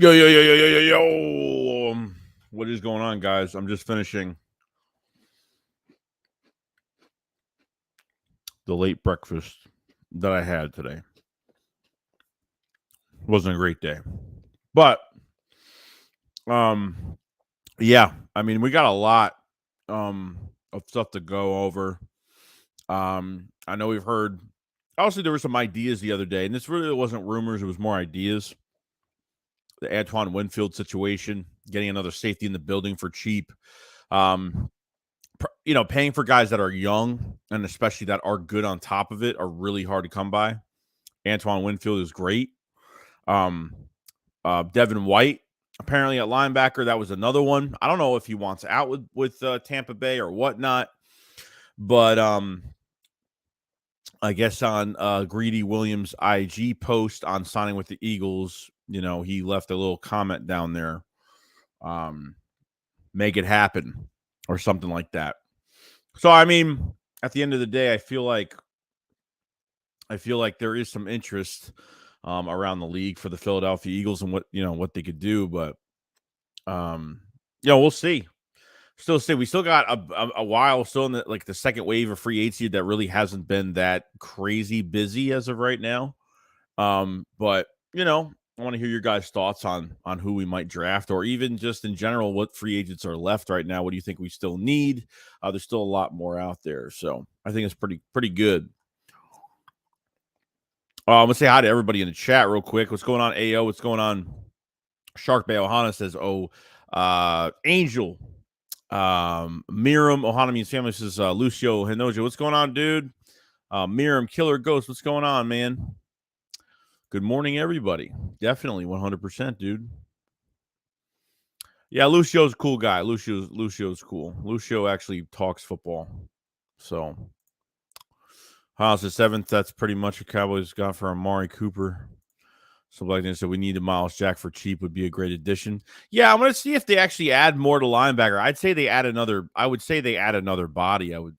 Yo. What is going on, guys? I'm just finishing the late breakfast that I had today. Wasn't a great day. But yeah, I mean, we got a lot of stuff to go over. I know we've heard obviously there were some ideas the other day, and this really wasn't rumors, it was more ideas. The Antoine Winfield situation, getting another safety in the building for cheap. Paying for guys that are young and especially that are good on top of it are really hard to come by. Antoine Winfield is great. Devin White, apparently at linebacker, that was another one. I don't know if he wants out with Tampa Bay or whatnot, but I guess on Greedy Williams' IG post on signing with the Eagles, he left a little comment down there. Make it happen or something like that. So, I mean, at the end of the day, I feel like there is some interest around the league for the Philadelphia Eagles and what they could do, but we'll see. We still got a while still in the second wave of free agency that really hasn't been that crazy busy as of right now. But I want to hear your guys' thoughts on who we might draft, or even just in general, what free agents are left right now. What do you think we still need? There's still a lot more out there, so I think it's pretty good. I'm gonna say hi to everybody in the chat real quick. What's going on, AO? What's going on? Shark Bay Ohana says, Angel. Miriam Ohana means family says Lucio Hinojo. What's going on, dude? Miriam Killer Ghost. What's going on, man? Good morning, everybody. Definitely 100%, dude. Yeah, Lucio's a cool guy. Lucio's cool. Lucio actually talks football. So, House the 7th, that's pretty much what Cowboys got for Amari Cooper. So, like they said, we need a Miles Jack for cheap would be a great addition. Yeah, I'm going to see if they actually add more to linebacker. I would say they add another body. I would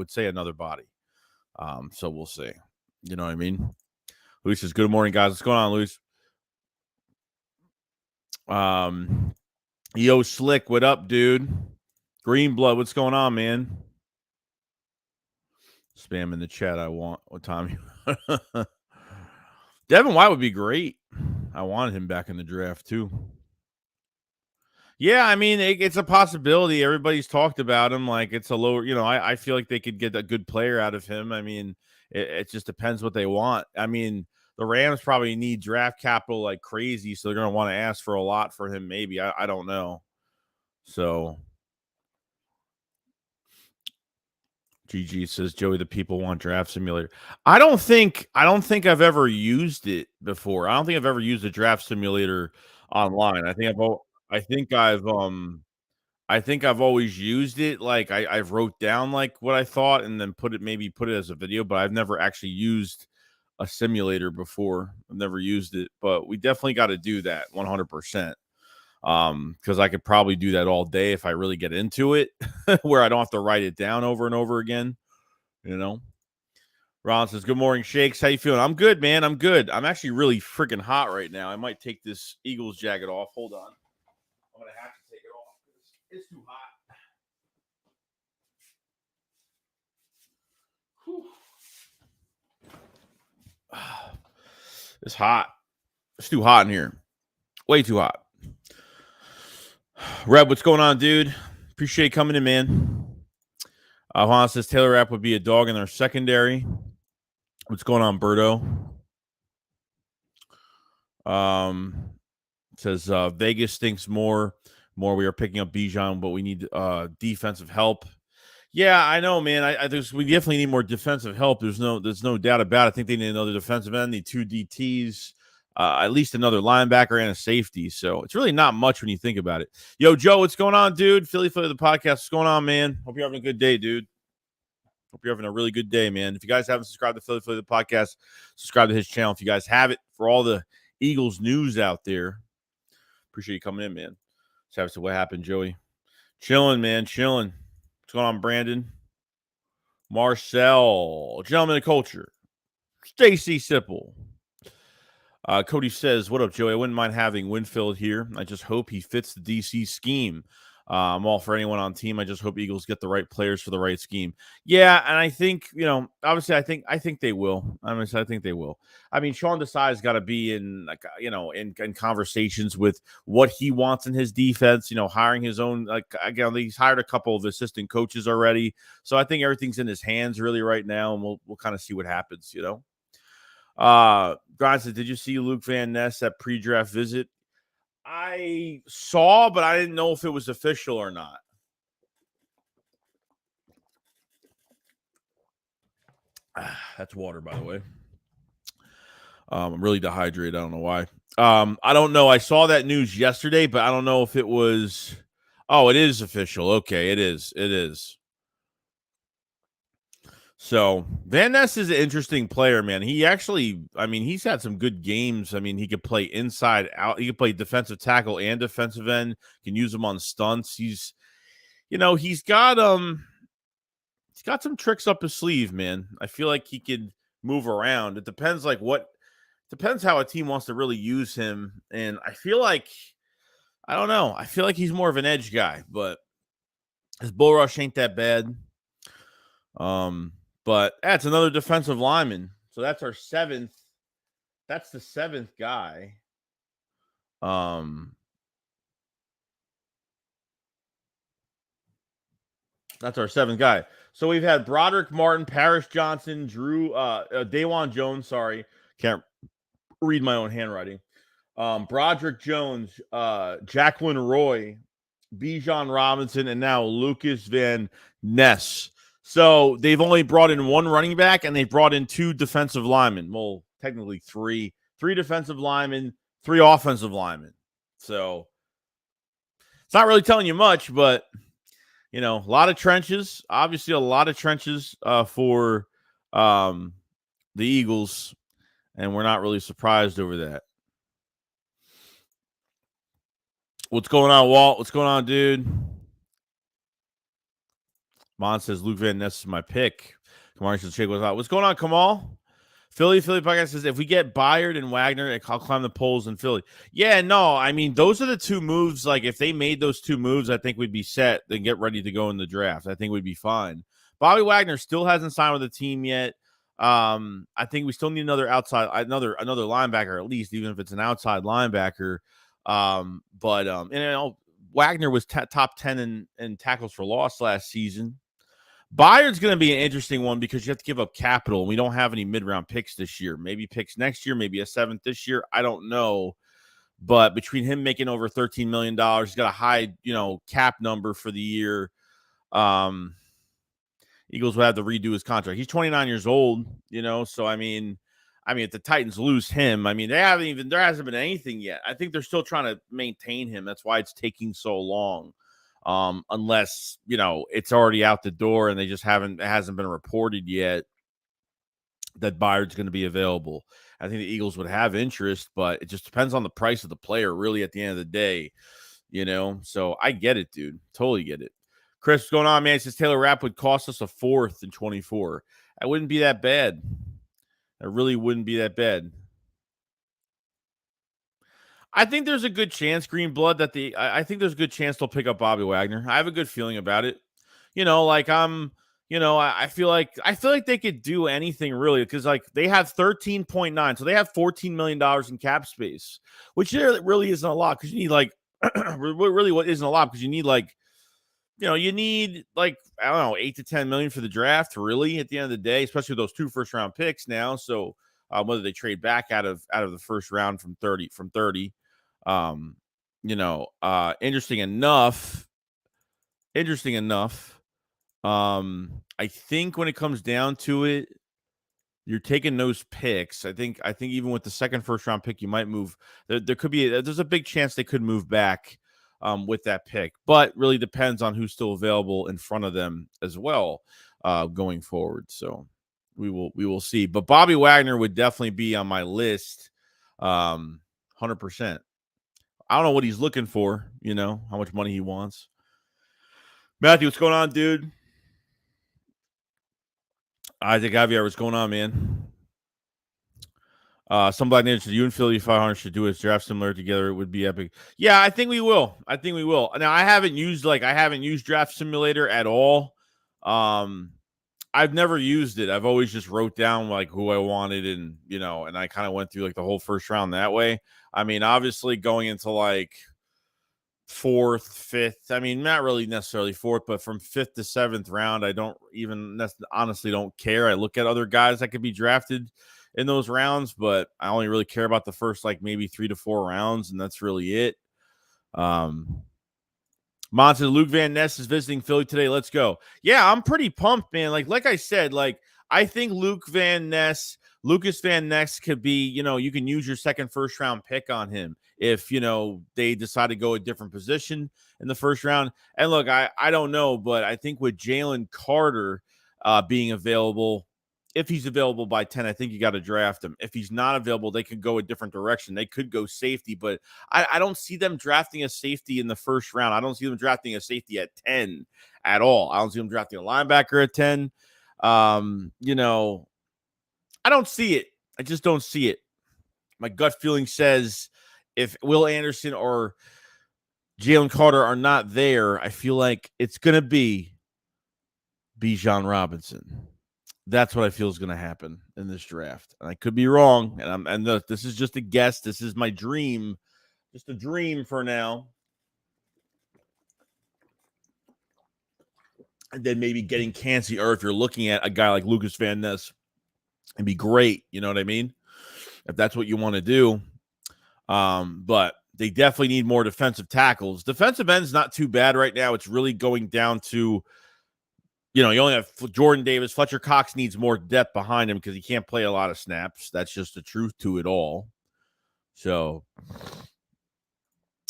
say another body. So we'll see. You know what I mean? Luis says, good morning, guys. What's going on, Luis? Yo, Slick, what up, dude? Green Blood, what's going on, man? Spam in the chat. I want what time you Devin White would be great. I wanted him back in the draft too. Yeah, I mean, it's a possibility. Everybody's talked about him. Like, it's a lower, I feel like they could get a good player out of him. I mean, it just depends what they want. I mean, the Rams probably need draft capital like crazy, so they're going to want to ask for a lot for him, maybe. I don't know. So, GG says, Joey, the people want Draft Simulator. I don't think I've ever used it before. I don't think I've ever used a Draft Simulator online. I think I've always used it. Like I've wrote down like what I thought and then put it as a video, but I've never actually used a simulator before. I've never used it, but we definitely got to do that 100%. Because I could probably do that all day if I really get into it, where I don't have to write it down over and over again. Ron says, good morning, Shakes. How you feeling? I'm good, man. I'm good. I'm actually really freaking hot right now. I might take this Eagles jacket off. Hold on. I'm going to have to take it off because it's too hot. Whew. It's hot. It's too hot in here. Way too hot. Reb, what's going on, dude? Appreciate you coming in, man. Juan says Taylor Rapp would be a dog in their secondary. What's going on, Berto? Says Vegas thinks more. We are picking up Bijan, but we need defensive help. Yeah, I know, man. We definitely need more defensive help. There's no doubt about it. I think they need another defensive end, need 2 DTs, at least another linebacker and a safety. So it's really not much when you think about it. Yo, Joe, what's going on, dude? Philly the podcast. What's going on, man? Hope you're having a good day, dude. Hope you're having a really good day, man. If you guys haven't subscribed to Philly the podcast, subscribe to his channel. If you guys have it, for all the Eagles news out there, appreciate you coming in, man. So what happened, Joey? Chilling, man. Chilling. What's going on, Brandon? Marcel. Gentleman of Culture. Stacy Sipple. Cody says, what up, Joey? I wouldn't mind having Winfield here. I just hope he fits the DC scheme. I'm all for anyone on team. I just hope Eagles get the right players for the right scheme. Yeah, and I think, obviously I think they will. I think they will. I mean, Sean Desai's got to be in in conversations with what he wants in his defense, hiring his own, he's hired a couple of assistant coaches already. So I think everything's in his hands really right now, and we'll kind of see what happens, Grind said, did you see Luke Van Ness at pre-draft visit? I saw, but I didn't know if it was official or not. That's water, by the way. I'm really dehydrated. I don't know why. I don't know. I saw that news yesterday, but I don't know if it was. Oh, it is official. Okay, it is. It is. So Van Ness is an interesting player, man. He actually, he's had some good games. He could play inside out. He could play defensive tackle and defensive end. Can use him on stunts. He's got some tricks up his sleeve, man. I feel like he could move around. It depends depends how a team wants to really use him. And I feel like, I don't know. I feel like he's more of an edge guy, but his bull rush ain't that bad. But that's another defensive lineman. So that's our 7th. That's the 7th guy. That's our 7th guy. So we've had Broderick Martin, Paris Johnson, Drew, Dawan Jones. Sorry, can't read my own handwriting. Broderick Jones, Jacqueline Roy, Bijan Robinson, and now Lucas Van Ness. So they've only brought in 1 running back, and they've brought in 2 defensive linemen. Well, technically 3. 3 defensive linemen, 3 offensive linemen. So it's not really telling you much, but, a lot of trenches. Obviously, a lot of trenches for the Eagles, and we're not really surprised over that. What's going on, Walt? What's going on, dude? Mon says Luke Van Ness is my pick. Kamar says Shake was out. What's going on, Kamal? Philly podcast says if we get Byard and Wagner, I'll climb the polls in Philly. Yeah, no, those are the 2 moves. Like if they made those 2 moves, I think we'd be set. Then get ready to go in the draft. I think we'd be fine. Bobby Wagner still hasn't signed with the team yet. I think we still need another linebacker at least, even if it's an outside linebacker. Wagner was top 10 in tackles for loss last season. Byard's going to be an interesting one because you have to give up capital. We don't have any mid-round picks this year. Maybe picks next year, maybe a 7th this year. I don't know. But between him making over $13 million, he's got a high, cap number for the year. Eagles would have to redo his contract. He's 29 years old, so if the Titans lose him, there hasn't been anything yet. I think they're still trying to maintain him. That's why it's taking so long. Unless, it's already out the door and it hasn't been reported yet that Byard's going to be available. I think the Eagles would have interest, but it just depends on the price of the player really at the end of the day, so I get it, dude. Totally get it. Chris, what's going on, man? It says Taylor Rapp would cost us a 4th in 24. That wouldn't be that bad. That really wouldn't be that bad. I think there's a good chance, Greenblood, I think there's a good chance they'll pick up Bobby Wagner. I have a good feeling about it. You know, I feel like they could do anything really because like they have 13.9, so they have $14 million in cap space, which really isn't a lot because you need like really what isn't a lot because you need like you need like I don't know 8 to 10 million for the draft really at the end of the day, especially with those 2 first round picks now. So whether they trade back out of the first round from 30, interesting enough. I think when it comes down to it, you're taking those picks. I think even with the second first round pick, you might move. There could be there's a big chance they could move back with that pick, but really depends on who's still available in front of them as well going forward. So we will see. But Bobby Wagner would definitely be on my list, 100%. I don't know what he's looking for. How much money he wants. Matthew, what's going on, dude? Isaac Javier, what's going on, man? Some Black Ninja, you and Philly 500 should do a draft similar together. It would be epic. Yeah, I think we will. Now, I haven't used Draft Simulator at all. I've never used it. I've always just wrote down like who I wanted, and and I kind of went through like the whole first round that way. I mean, obviously going into like 4th, 5th. I mean, not really necessarily 4th, but from 5th to 7th round, I don't even honestly don't care. I look at other guys that could be drafted in those rounds, but I only really care about the first like maybe 3 to 4 rounds, and that's really it. Monty, Luke Van Ness is visiting Philly today. Let's go. Yeah, I'm pretty pumped, man. Like I said, like I think Lucas Van Ness could be, you can use your second first round pick on him if, they decide to go a different position in the first round. And look, I don't know, but I think with Jalen Carter being available, if he's available by 10, I think you got to draft him. If he's not available, they could go a different direction. They could go safety, but I don't see them drafting a safety in the first round. I don't see them drafting a safety at 10 at all. I don't see them drafting a linebacker at 10. I don't see it. I just don't see it. My gut feeling says if Will Anderson or Jalen Carter are not there, I feel like it's going to be Bijan Robinson. That's what I feel is going to happen in this draft. And I could be wrong. And this is just a guess. This is my dream. Just a dream for now. And then maybe getting Cansey, or if you're looking at a guy like Lucas Van Ness, it'd be great. You know what I mean? If that's what you want to do. But they definitely need more defensive tackles. Defensive end's not too bad right now. It's really going down to, you only have Jordan Davis. Fletcher Cox needs more depth behind him because he can't play a lot of snaps. That's just the truth to it all. So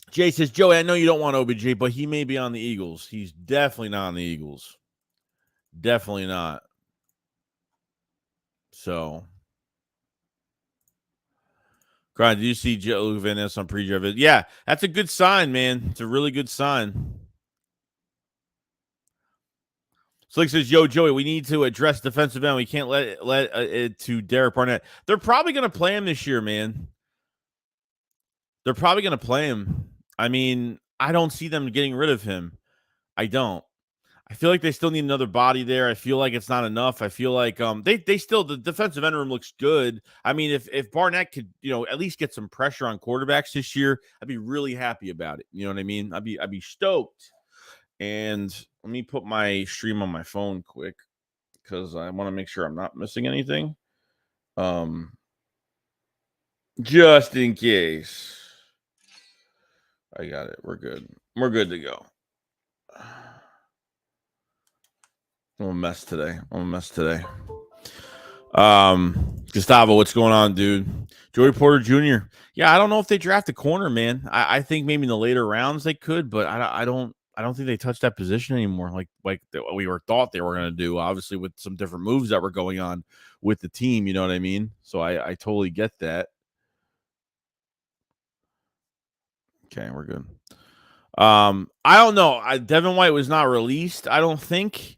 Jay says, Joey, I know you don't want OBJ, but he may be on the Eagles. He's definitely not on the Eagles. Definitely not. So, Grind, did you see Joe Van Ness on pre-draft? Yeah, that's a good sign, man. It's a really good sign. Slick says, yo, Joey, we need to address defensive end. We can't let it to Derek Barnett. They're probably going to play him this year, man. They're probably going to play him. I mean, I don't see them getting rid of him. I don't. I feel like they still need another body there. I feel like it's not enough. I feel like they still, the defensive end room looks good. I mean, if Barnett could, at least get some pressure on quarterbacks this year, I'd be really happy about it. You know what I mean? I'd be stoked. And let me put my stream on my phone quick because I want to make sure I'm not missing anything. Just in case. I got it. We're good. We're good to go. I'm a mess today. Gustavo, what's going on, dude? Joey Porter Jr. Yeah, I don't know if they draft a corner, man. I think maybe in the later rounds they could, but I don't think they touch that position anymore. Like we were thought they were going to do. Obviously, with some different moves that were going on with the team, you know what I mean? So I totally get that. Okay, we're good. I don't know. Devin White was not released, I don't think.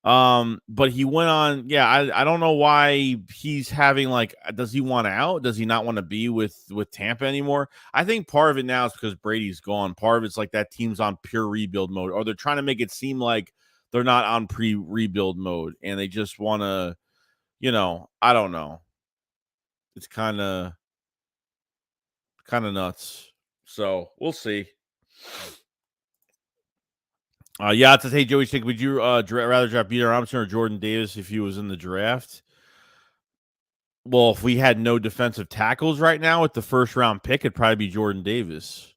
But he went on. Yeah, I don't know why he's having like. Does he want out? Does he not want to be with Tampa anymore? I think part of it now is because Brady's gone. Part of it's like that team's on pure rebuild mode, or they're trying to make it seem like they're not on pre-rebuild mode, and they just want to, I don't know. It's kind of nuts. So we'll see. Yeah, to hey Joey, would you rather draft Peter Robinson or Jordan Davis if he was in the draft? Well, if we had no defensive tackles right now with the first round pick, it'd probably be Jordan Davis.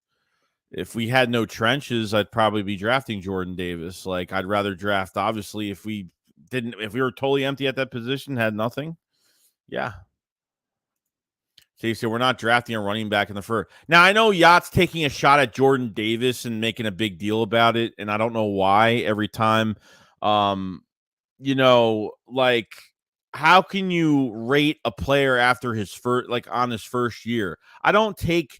If we had no trenches, I'd probably be drafting Jordan Davis. Like, I'd rather draft, obviously, if we were totally empty at that position, had nothing. Yeah. So we're not drafting a running back in the first. Now, I know Yacht's taking a shot at Jordan Davis and making a big deal about it, and I don't know why every time. Like, how can you rate a player after his first, like on his first year? I don't take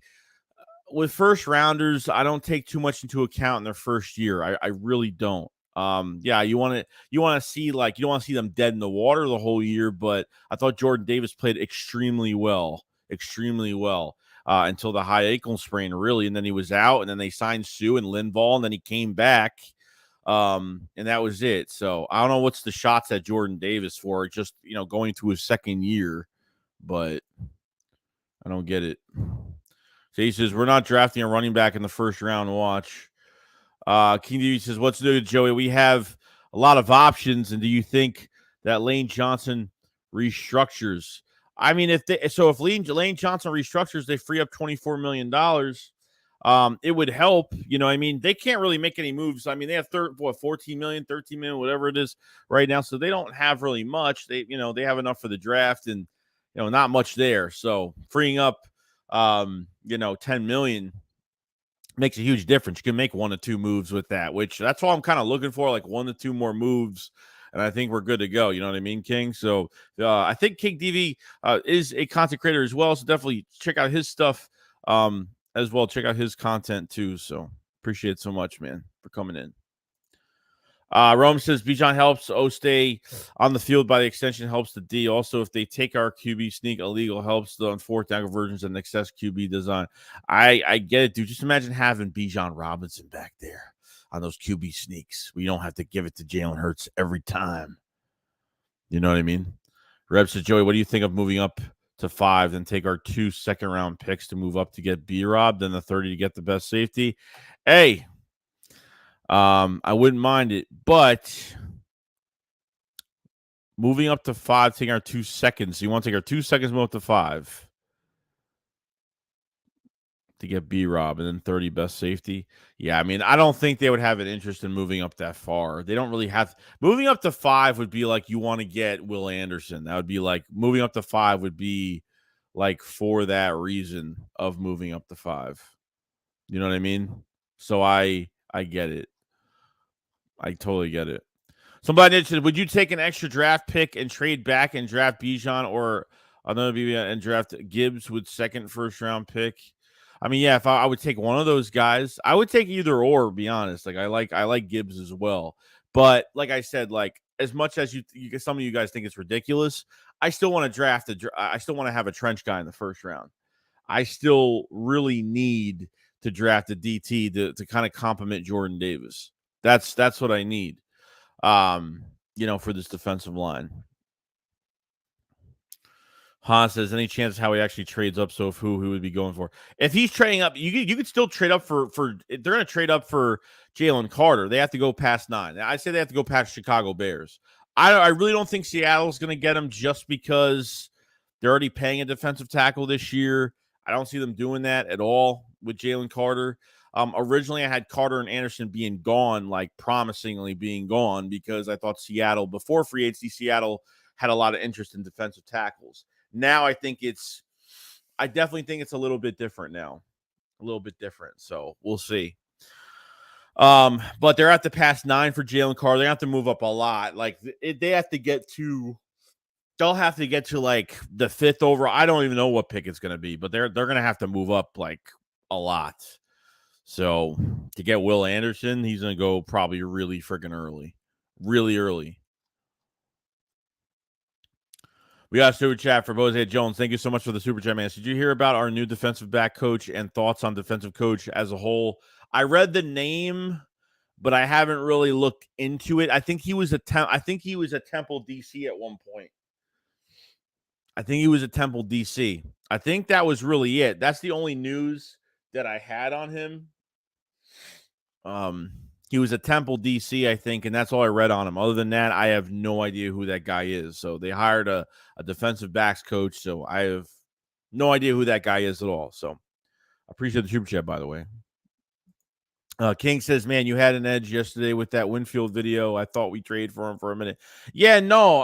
with first rounders, I don't take too much into account in their first year. I really don't. Yeah, you want to see, like, you don't want to see them dead in the water the whole year, but I thought Jordan Davis played extremely well until the high ankle sprain, really, and then he was out, and then they signed Sue and Linval, and then he came back. And that was it. So I don't know what's the shots at Jordan Davis for, just, going to his second year, but I don't get it. So he says, we're not drafting a running back in the first round. Watch. King TV says, what's new, Joey? We have a lot of options. And do you think that Lane Johnson restructures? I mean, if Lane Johnson restructures, they free up $24 million. It would help. I mean, they can't really make any moves. I mean, they have 14 million, 13 million, whatever it is right now. So they don't have really much. They have enough for the draft and, not much there. So freeing up, 10 million makes a huge difference. You can make 1 to 2 moves with that, which that's all I'm kind of looking for, like 1 to 2 more moves. And I think we're good to go. You know what I mean, King? So I think King DV is a content creator as well. So definitely check out his stuff as well. Check out his content too. So appreciate it so much, man, for coming in. Rome says Bijan helps O stay on the field, by the extension helps the D. Also, if they take our QB sneak illegal, helps the on fourth down conversions and excess QB design. I get it, dude. Just imagine having Bijan Robinson back there on those QB sneaks. We don't have to give it to Jalen Hurts every time. You know what I mean? Reb says, Joey, what do you think of moving up to 5, then take our 2 second-round picks to move up to get B-Rob, then the 30 to get the best safety? Hey, I wouldn't mind it, but moving up to 5, taking our 2 seconds. You want to take our 2 seconds, move up to 5 to get B-Rob, and then 30 best safety. Yeah, I mean, I don't think they would have an interest in moving up that far. They don't really have. Moving up to 5 would be like you want to get Will Anderson. That would be like moving up to 5 would be like for that reason of moving up to 5. You know what I mean? So I get it. I totally get it. Somebody said, would you take an extra draft pick and trade back and draft Bijan or another Bijan and draft Gibbs with second first round pick? I mean, yeah, if I would take one of those guys, I would take either or, be honest. Like I like Gibbs as well. But like I said, like as much as some of you guys think it's ridiculous, I still want to I still want to have a trench guy in the first round. I still really need to draft a DT to kind of complement Jordan Davis. That's what I need, for this defensive line. Han says, any chance how he actually trades up? So who would be going for? If he's trading up, you could still trade up for they're going to trade up for Jalen Carter. They have to go past 9. I say they have to go past Chicago Bears. I really don't think Seattle's going to get him just because they're already paying a defensive tackle this year. I don't see them doing that at all with Jalen Carter. Originally, I had Carter and Anderson being gone, like promisingly being gone, because I thought Seattle, before free agency, Seattle had a lot of interest in defensive tackles. Now I definitely think it's a little bit different now. A little bit different. So we'll see. But they're at the past 9 for Jalen Carter. They have to move up a lot. Like they'll have to get to like the 5th over. I don't even know what pick it's going to be, but they're going to have to move up like a lot. So to get Will Anderson, he's going to go probably really freaking early. Really early. We got a super chat for Jose Jones. Thank you so much for the super chat, man. Did you hear about our new defensive back coach and thoughts on defensive coach as a whole? I read the name but I haven't really looked into it. I think he was a Temple DC at one point. I think he was a Temple DC. I think that was really it. That's the only news that I had on him. He was a Temple DC, I think, and that's all I read on him. Other than that, I have no idea who that guy is. So they hired a defensive backs coach, so I have no idea who that guy is at all. So I appreciate the super chat, by the way. King says, man, you had an edge yesterday with that Winfield video. I thought we traded for him for a minute. Yeah, no,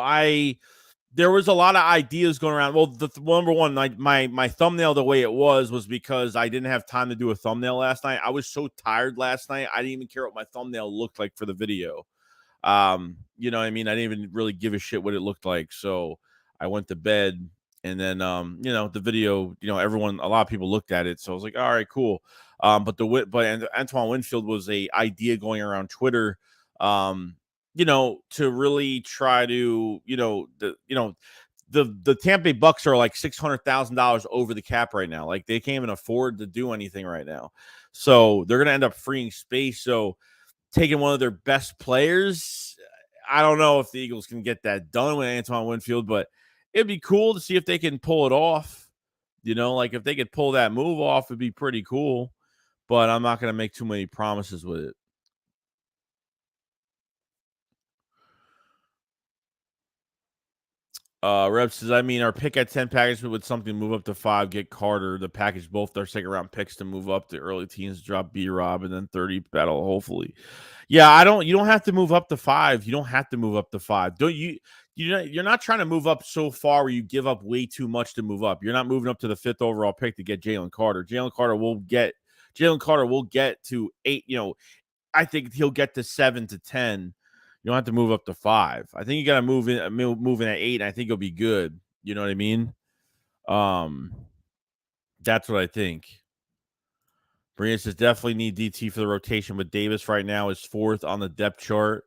there was a lot of ideas going around. Well, the number one, my thumbnail the way it was because I didn't have time to do a thumbnail last night. I was so tired last night. I didn't even care what my thumbnail looked like for the video. You know what I mean? I didn't even really give a shit what it looked like. So I went to bed, and then you know, the video, you know, a lot of people looked at it. So I was like, all right, cool. But Antoine Winfield was a idea going around Twitter. You know, to really try to, the Tampa Bay Bucks are like $600,000 over the cap right now. Like, they can't even afford to do anything right now. So they're going to end up freeing space. So taking one of their best players, I don't know if the Eagles can get that done with Antoine Winfield, but it'd be cool to see if they can pull it off. You know, like if they could pull that move off, it'd be pretty cool. But I'm not going to make too many promises with it. Rep says, I mean, our pick at 10 package with something move up to 5, get Carter, the package, both their second round picks to move up to early teens, drop B-Rob, and then 30 battle, hopefully. Yeah, you don't have to move up to 5. You don't have to move up to 5. You're not trying to move up so far where you give up way too much to move up. You're not moving up to the 5th overall pick to get Jalen Carter. Jalen Carter will get to 8, I think he'll get to 7 to 10. You don't have to move up to 5. I think you got to move in at 8, and I think you'll be good. You know what I mean? That's what I think. Brian says definitely need DT for the rotation, but Davis right now is 4th on the depth chart.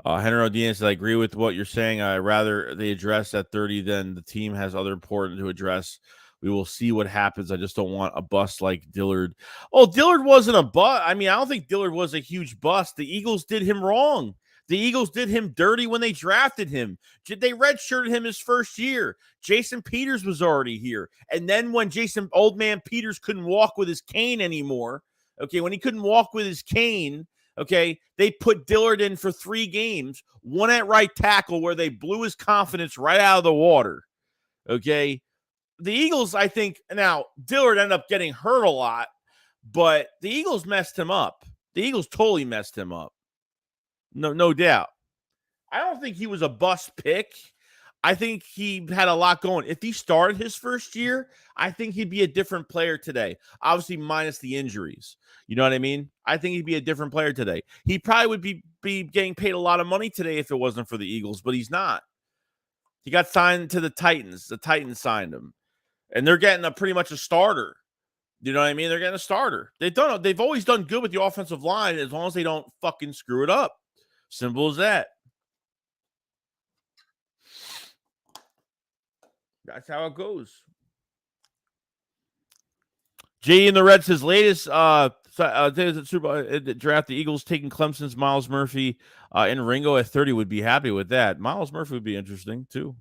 Henry Odina says, I agree with what you're saying. I rather they address at 30 than the team has other important to address. We will see what happens. I just don't want a bust like Dillard. Oh, Dillard wasn't a bust. I mean, I don't think Dillard was a huge bust. The Eagles did him wrong. The Eagles did him dirty when they drafted him. They redshirted him his first year. Jason Peters was already here. And then when old man Peters couldn't walk with his cane anymore, okay, when he couldn't walk with his cane, okay, they put Dillard in for 3 games, one at right tackle where they blew his confidence right out of the water, okay? The Eagles, I think, now, Dillard ended up getting hurt a lot, but the Eagles messed him up. The Eagles totally messed him up. No doubt. I don't think he was a bust pick. I think he had a lot going. If he started his first year, I think he'd be a different player today. Obviously, minus the injuries. You know what I mean? I think he'd be a different player today. He probably would be getting paid a lot of money today if it wasn't for the Eagles, but he's not. He got signed to the Titans. The Titans signed him. And they're getting pretty much a starter. You know what I mean? They're getting a starter. They've always done good with the offensive line as long as they don't fucking screw it up. Simple as that. That's how it goes. J in the Reds, his latest draft, the Eagles taking Clemson's Miles Murphy and Ringo at 30 would be happy with that. Miles Murphy would be interesting too.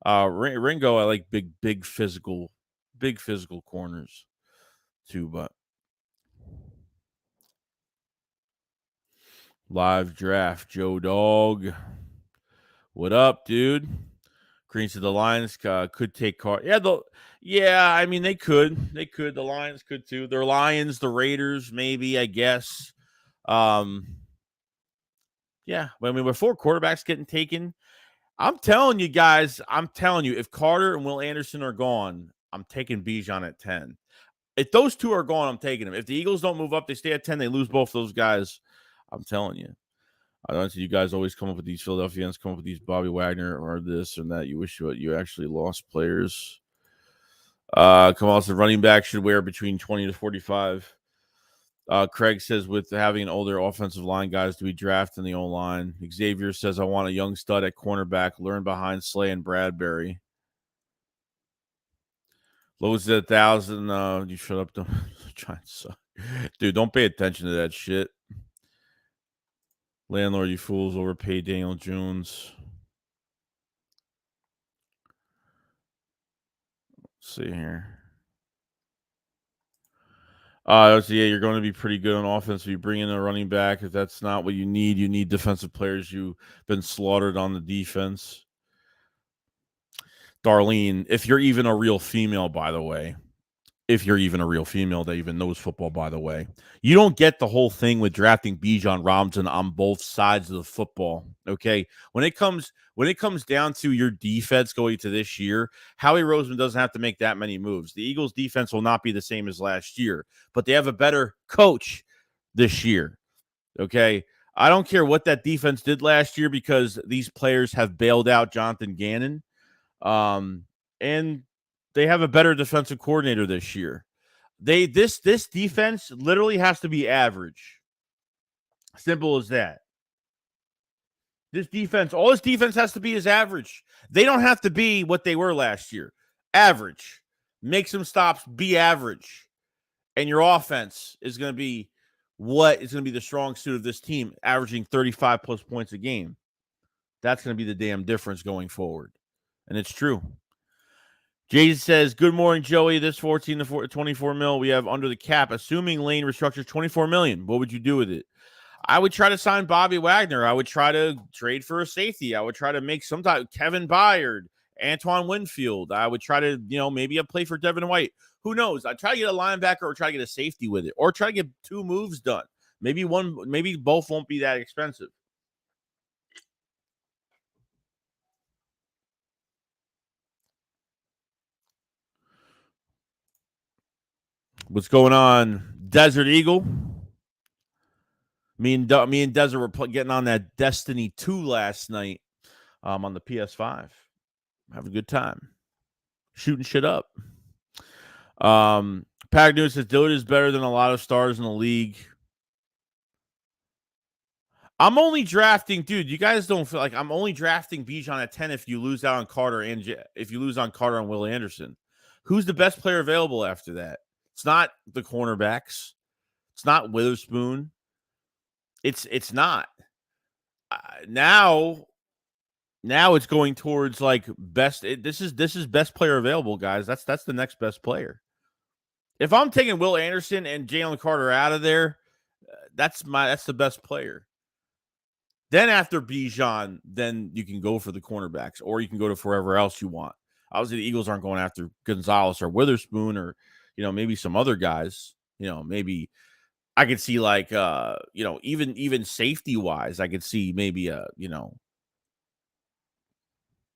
Ringo, I like big physical corners too, but live draft, Joe Dog. What up, dude? Green said the Lions could take car. Yeah, I mean they could. The Lions could too. They're Lions, the Raiders, maybe, I guess. Yeah, I mean, before quarterbacks getting taken, I'm telling you guys, if Carter and Will Anderson are gone, I'm taking Bijan at 10. If those two are gone, I'm taking them. If the Eagles don't move up, they stay at 10, they lose both those guys. I'm telling you. I don't see you guys always come up with these Philadelphians, come up with these Bobby Wagner or this and that. You wish you actually lost players. Kamal said running back should wear between 20 to 45. Craig says with having an older offensive line guys to be drafted in the O-line. Xavier says I want a young stud at cornerback, learn behind Slay and Bradbury. Lowe's at 1,000. You shut up. Don't try and suck. Dude, don't pay attention to that shit. Landlord, you fools, overpaid Daniel Jones. Let's see here. Yeah, you're going to be pretty good on offense if you bring in a running back. If that's not what you need defensive players. You've been slaughtered on the defense. Darlene, if you're even a real female, by the way, if you're even a real female that even knows football, by the way, you don't get the whole thing with drafting Bijan Robinson on both sides of the football. Okay, when it comes down to your defense going to this year, Howie Roseman doesn't have to make that many moves. The Eagles' defense will not be the same as last year, but they have a better coach this year. Okay, I don't care what that defense did last year because these players have bailed out Jonathan Gannon, and they have a better defensive coordinator this year. This defense literally has to be average. Simple as that. All this defense has to be is average. They don't have to be what they were last year. Average. Make some stops, be average. And your offense is going to be what is going to be the strong suit of this team, averaging 35 plus points a game. That's going to be the damn difference going forward. And it's true. Jason says, good morning, Joey. This 14 to 24 mil we have under the cap. Assuming Lane restructures 24 million, what would you do with it? I would try to sign Bobby Wagner. I would try to trade for a safety. I would try to make some type Kevin Byard, Antoine Winfield. I would try to, maybe a play for Devin White. Who knows? I'd try to get a linebacker or try to get a safety with it, or try to get 2 moves done. Maybe both won't be that expensive. What's going on, Desert Eagle? Me and Desert were getting on that Destiny 2 last night on the PS5. Having a good time. Shooting shit up. Pack News says Dillard is better than a lot of stars in the league. I'm only drafting, dude. You guys don't feel like I'm only drafting Bijan at 10 if you lose out on Carter and if you lose on Carter and Will Anderson. Who's the best player available after that? It's not the cornerbacks. It's not Witherspoon. It's not. Now it's going towards like best. This is best player available, guys. That's the next best player. If I'm taking Will Anderson and Jalen Carter out of there, that's the best player. Then after Bijan, then you can go for the cornerbacks, or you can go to wherever else you want. Obviously, the Eagles aren't going after Gonzalez or Witherspoon or maybe some other guys. Maybe I could see like even safety wise, I could see maybe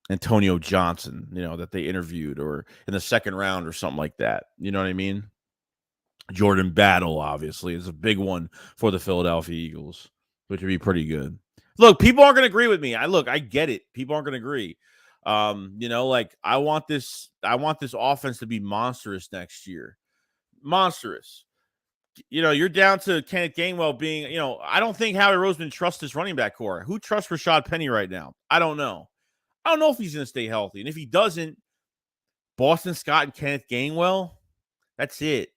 Antonio Johnson, that they interviewed, or in the second round or something like that. You know what I mean? Jordan Battle, obviously, is a big one for the Philadelphia Eagles, which would be pretty good. Look, people aren't going to agree with me. I get it. People aren't going to agree. Like I want this offense to be monstrous next year. Monstrous. You're down to Kenneth Gainwell being, I don't think Howie Roseman trusts his running back core. Who trusts Rashad Penny right now? I don't know. I don't know if he's going to stay healthy. And if he doesn't, Boston Scott and Kenneth Gainwell, that's it.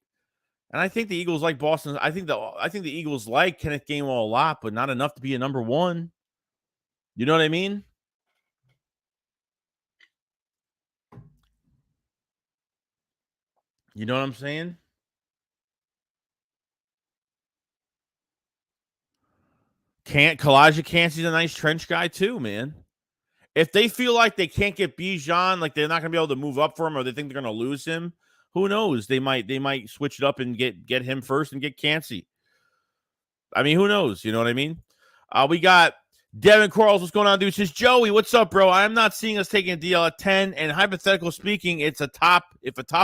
And I think the Eagles like Boston. I think the Eagles like Kenneth Gainwell a lot, but not enough to be a number one. You know what I mean? You know what I'm saying? Kalijah Cansey's a nice trench guy too, man. If they feel like they can't get Bijan, like they're not going to be able to move up for him, or they think they're going to lose him, who knows? They might switch it up and get him first and get Cansey. I mean, who knows? You know what I mean? We got Devin Quarles. What's going on, dude? Says Joey, what's up, bro? I'm not seeing us taking a deal at 10. And hypothetical speaking, if a top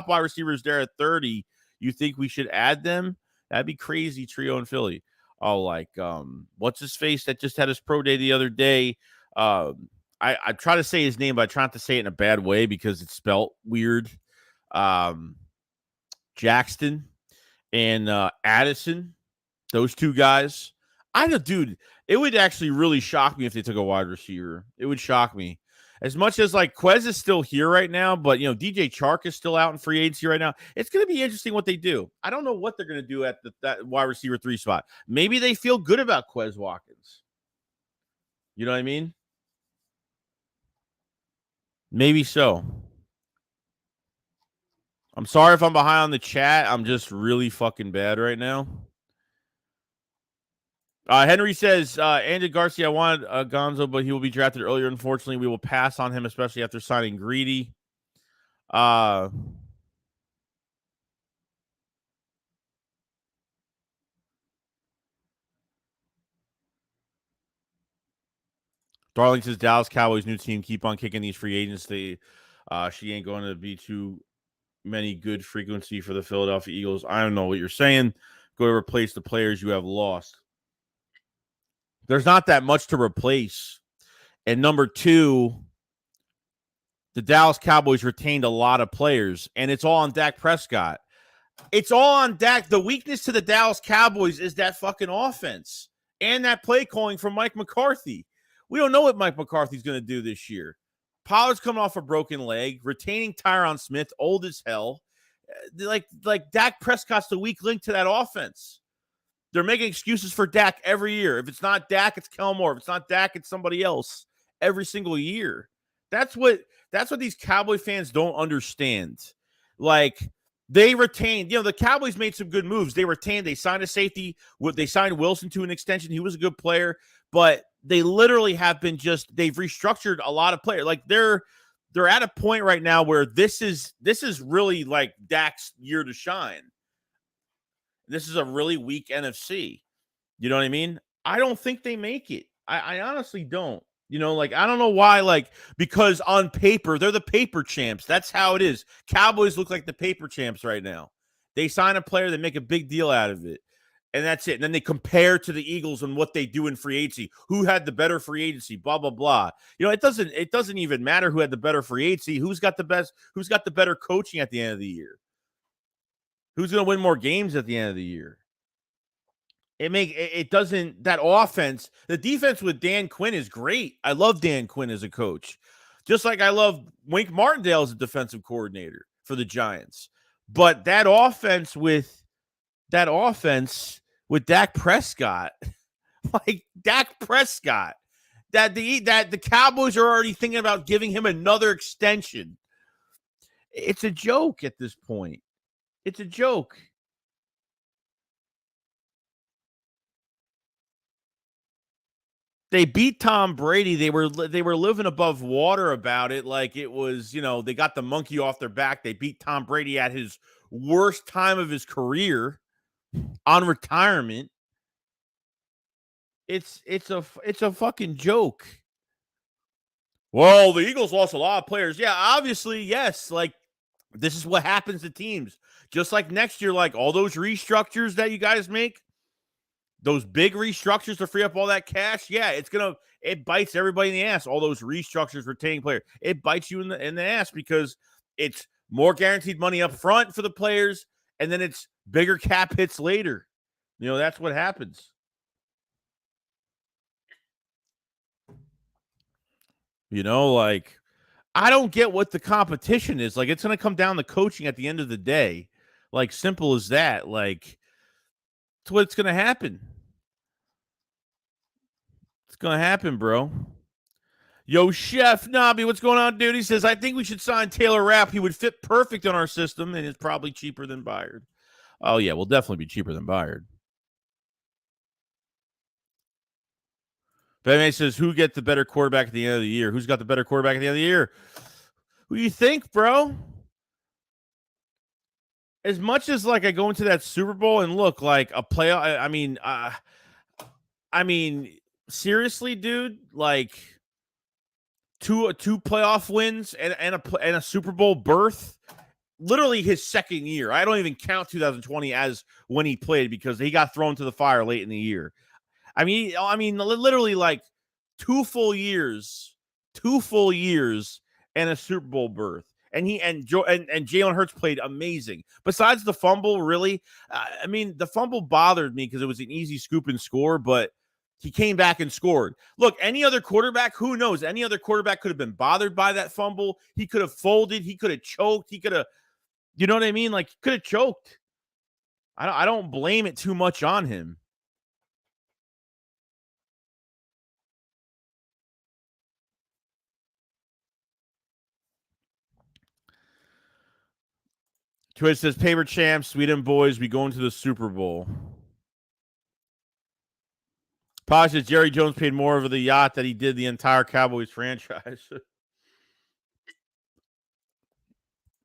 wide receiver is there at 30, you think we should add them? That'd be crazy trio in Philly. Oh, like what's his face that just had his pro day the other day? I try to say his name, but I try not to say it in a bad way because it's spelt weird. Jackson and Addison, those two guys. Dude, it would actually really shock me if they took a wide receiver. It would shock me. As much as like Quez is still here right now, but DJ Chark is still out in free agency right now. It's going to be interesting what they do. I don't know what they're going to do at that wide receiver 3 spot. Maybe they feel good about Quez Watkins. You know what I mean? Maybe so. I'm sorry if I'm behind on the chat. I'm just really fucking bad right now. Henry says, Andy Garcia, I wanted Gonzo, but he will be drafted earlier. Unfortunately, we will pass on him, especially after signing Greedy. Darling says, Dallas Cowboys new team keep on kicking these free agents. She ain't going to be too many good frequency for the Philadelphia Eagles. I don't know what you're saying. Go to replace the players you have lost. There's not that much to replace. And number two, the Dallas Cowboys retained a lot of players, and it's all on Dak Prescott. It's all on Dak. The weakness to the Dallas Cowboys is that fucking offense and that play calling from Mike McCarthy. We don't know what Mike McCarthy's going to do this year. Pollard's coming off a broken leg, retaining Tyron Smith, old as hell. Like Dak Prescott's the weak link to that offense. They're making excuses for Dak every year. If it's not Dak, it's Kellen Moore. If it's not Dak, it's somebody else every single year. That's what these Cowboy fans don't understand. Like, they retained, the Cowboys made some good moves. They signed a safety. They signed Wilson to an extension. He was a good player, but they literally have been they've restructured a lot of players. Like, they're at a point right now where this is really like Dak's year to shine. This is a really weak NFC. You know what I mean? I don't think they make it. I honestly don't. I don't know why, because on paper, they're the paper champs. That's how it is. Cowboys look like the paper champs right now. They sign a player, they make a big deal out of it. And that's it. And then they compare to the Eagles and what they do in free agency. Who had the better free agency? Blah, blah, blah. It doesn't even matter who had the better free agency. Who's got the better coaching at the end of the year? Who's going to win more games at the end of the year? That offense, the defense with Dan Quinn is great. I love Dan Quinn as a coach. Just like I love Wink Martindale as a defensive coordinator for the Giants. But that offense with Dak Prescott, like Dak Prescott, that the Cowboys are already thinking about giving him another extension. It's a joke at this point. It's a joke. They beat Tom Brady. They were living above water about it, like it was, they got the monkey off their back. They beat Tom Brady at his worst time of his career on retirement. It's a fucking joke. Well, the Eagles lost a lot of players. Yeah, obviously, yes. Like, this is what happens to teams. Just like next year, like all those restructures that you guys make, those big restructures to free up all that cash, yeah, it bites everybody in the ass. All those restructures retaining players, it bites you in the ass because it's more guaranteed money up front for the players, and then it's bigger cap hits later. That's what happens. I don't get what the competition is. Like, it's going to come down to coaching at the end of the day. Like, simple as that. Like, it's what's going to happen. It's going to happen, bro. Yo, Chef Nobby, what's going on, dude? He says, I think we should sign Taylor Rapp. He would fit perfect on our system and is probably cheaper than Byard. Oh, yeah, we'll definitely be cheaper than Byard. Ben says, who gets the better quarterback at the end of the year? Who's got the better quarterback at the end of the year? Who do you think, bro? As much as, like, I go into that Super Bowl and look like a playoff, I mean, seriously, dude, like, two playoff wins and a Super Bowl berth. Literally his second year. I don't even count 2020 as when he played because he got thrown to the fire late in the year. I mean, literally like 2 full years and a Super Bowl berth. And Jalen Hurts played amazing. Besides the fumble, really, the fumble bothered me because it was an easy scoop and score, but he came back and scored. Look, any other quarterback, who knows? Any other quarterback could have been bothered by that fumble. He could have folded. He could have choked. He could have, you know what I mean? Like, could have choked. I don't blame it too much on him. Twitch says, paper champs, Sweden boys, we going to the Super Bowl. Posh says, Jerry Jones paid more over the yacht that he did the entire Cowboys franchise.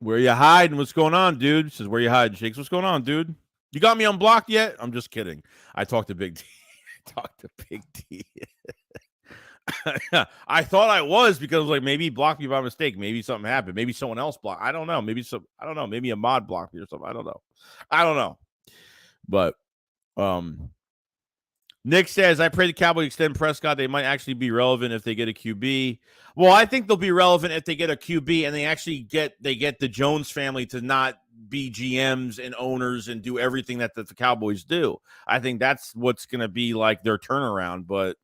Where you hiding? What's going on, dude? Says, where you hiding, Shakes? What's going on, dude? You got me unblocked yet? I'm just kidding. I talked to Big D. I thought I was because like maybe he blocked me by mistake. Maybe something happened. Maybe someone else blocked. I don't know. I don't know. Maybe a mod blocked me or something. I don't know. But Nick says, I pray the Cowboys extend Prescott. They might actually be relevant if they get a QB. Well, I think they'll be relevant if they get a QB and they actually get the Jones family to not be GMs and owners and do everything that the Cowboys do. I think that's what's going to be like their turnaround. But,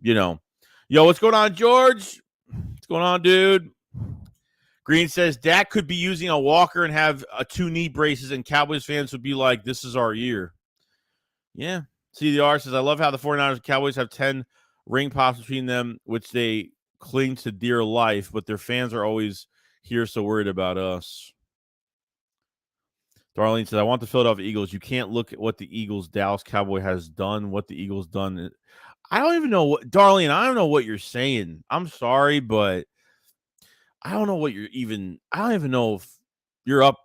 yo, what's going on, George? What's going on, dude? Green says, Dak could be using a walker and have 2 knee braces, and Cowboys fans would be like, this is our year. Yeah. CDR says, I love how the 49ers and Cowboys have 10 ring pops between them, which they cling to dear life, but their fans are always here so worried about us. Darlene says, I want the Philadelphia Eagles. You can't look at what the Eagles Dallas Cowboy has done, what the Eagles done. I don't even know what, Darlene, I don't know what you're saying. I'm sorry, but I don't know what you're even, I don't even know if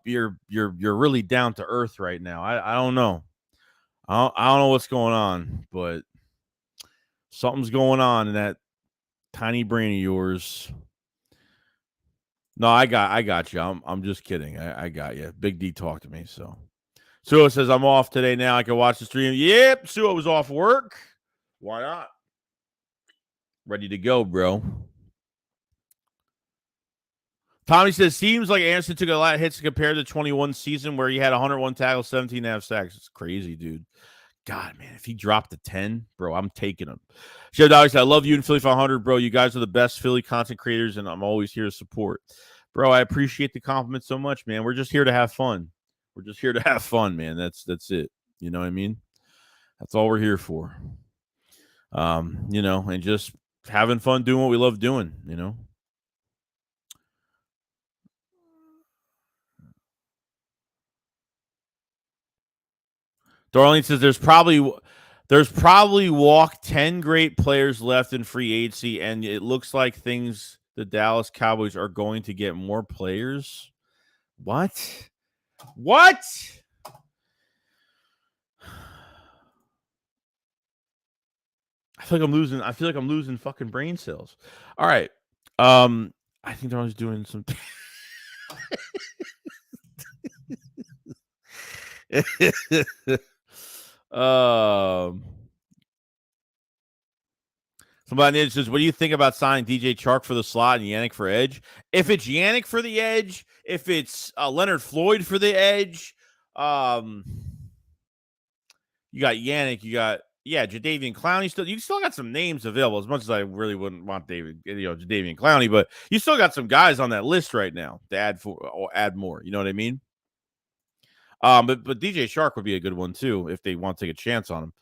you're really down to earth right now. I don't know. I don't know what's going on, but something's going on in that tiny brain of yours. No, I got you. I'm just kidding. I got you. Big D talked to me. So Suo says, I'm off today now. I can watch the stream. Yep, Suo was off work. Why not? Ready to go, bro. Tommy says, seems like Anderson took a lot of hits compared to the 21 season where he had 101 tackles, 17.5 sacks. It's crazy, dude. God, man, if he dropped to 10, bro, I'm taking him. Chef Dog said, I love you and Philly 500, bro. You guys are the best Philly content creators, and I'm always here to support. Bro, I appreciate the compliment so much, man. We're just here to have fun. We're just here to have fun, man. That's it. You know what I mean? That's all we're here for. And just having fun doing what we love doing, Darlene says there's probably walk 10 great players left in free agency, and it looks like the Dallas Cowboys are going to get more players. What? I feel like I'm losing fucking brain cells. All right. I think Darlene's doing some Somebody says, what do you think about signing DJ Chark for the slot and Yannick for edge? If it's Yannick for the edge, if it's Leonard Floyd for the edge, you got Yannick, you got Jadeveon Clowney. You still got some names available. As much as I really wouldn't want Jadeveon Clowney, but you still got some guys on that list right now to add more. You know what I mean? But DJ Chark would be a good one too if they want to take a chance on him.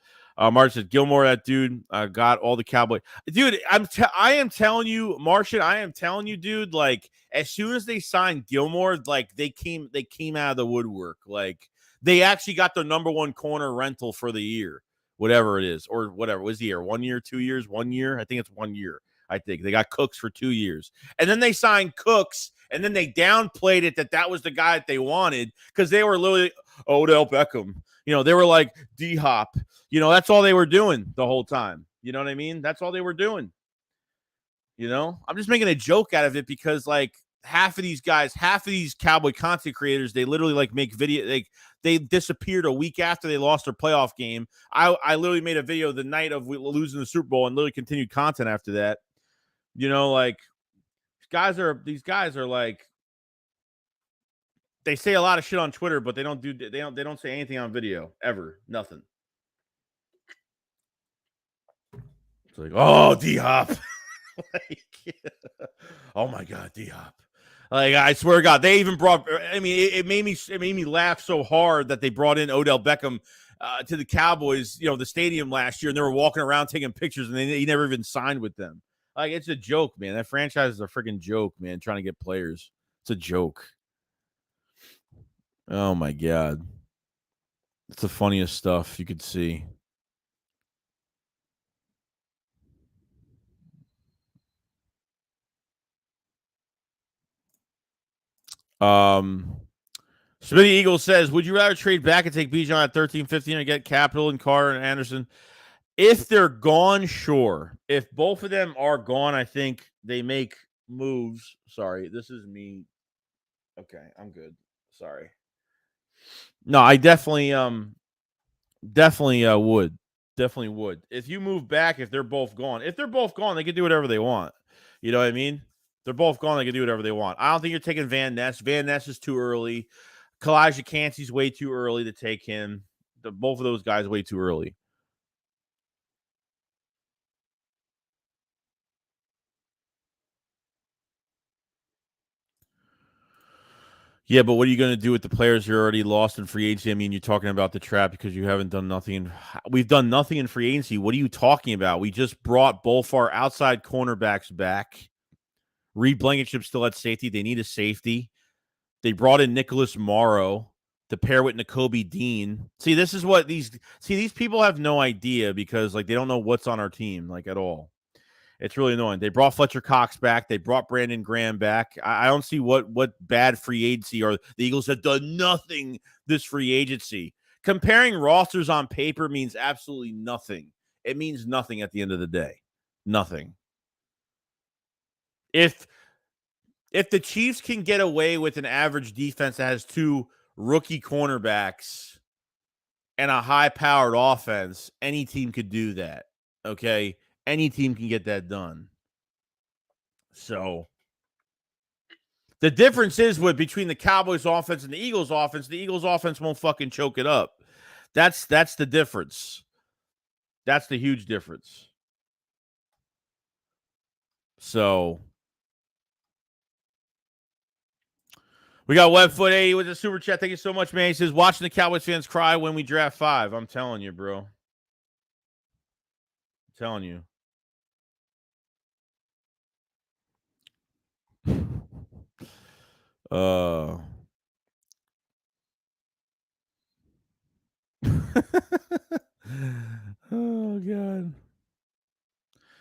Martian said, Gilmore, that dude got all the Cowboy. Dude, I am telling you, Martian, I am telling you, dude, like as soon as they signed Gilmore, like they came out of the woodwork. Like they actually got their number 1 corner rental for the year, whatever it is, or whatever. Was the year 1 year, 2 years, 1 year? I think it's 1 year. I think they got Cooks for 2 years. And then they signed Cooks, and then they downplayed it that was the guy that they wanted because they were literally Odell Beckham. They were like D-Hop. That's all they were doing the whole time. You know what I mean? That's all they were doing. I'm just making a joke out of it because, like, half of these Cowboy content creators, they literally, like, make video. They disappeared a week after they lost their playoff game. I literally made a video the night of losing the Super Bowl and literally continued content after that. Like, these guys are like, they say a lot of shit on Twitter, but they don't say anything on video ever. Nothing. It's like, oh, D-Hop. Oh my God, D-Hop. Like, I swear to God, they even brought. I mean, it made me laugh so hard that they brought in Odell Beckham to the Cowboys, the stadium last year, and they were walking around taking pictures, and he never even signed with them. Like, it's a joke, man. That franchise is a freaking joke, man. Trying to get players, it's a joke. Oh my God. It's the funniest stuff you could see. Smitty Eagle says, would you rather trade back and take Bijan at 13, 15 and get Capital and Carter and Anderson? If they're gone, sure. If both of them are gone, I think they make moves. Sorry, this is me. Okay, I'm good. Sorry. No, I definitely would. Definitely would. If you move back, if they're both gone, they can do whatever they want. You know what I mean? They're both gone, they can do whatever they want. I don't think you're taking Van Ness. Van Ness is too early. Kalijah Cansey's way too early to take him. Both of those guys way too early. Yeah, but what are you going to do with the players you're already lost in free agency? I mean, you're talking about the trap because you haven't done nothing. We've done nothing in free agency. What are you talking about? We just brought both our outside cornerbacks back. Reed Blankenship still at safety. They need a safety. They brought in Nicholas Morrow to pair with Nakobe Dean. See, this is what these people have no idea because like they don't know what's on our team like at all. It's really annoying. They brought Fletcher Cox back. They brought Brandon Graham back. I don't see what bad free agency or the Eagles have done nothing this free agency. Comparing rosters on paper means absolutely nothing. It means nothing at the end of the day. Nothing. If the Chiefs can get away with an average defense that has two rookie cornerbacks and a high-powered offense, any team could do that. Okay? Any team can get that done. So the difference is between the Cowboys offense and the Eagles offense won't fucking choke it up. That's the difference. That's the huge difference. So we got Webfoot 80 with a super chat. Thank you so much, man. He says, watching the Cowboys fans cry when we draft 5. I'm telling you, bro. I'm telling you. Oh God.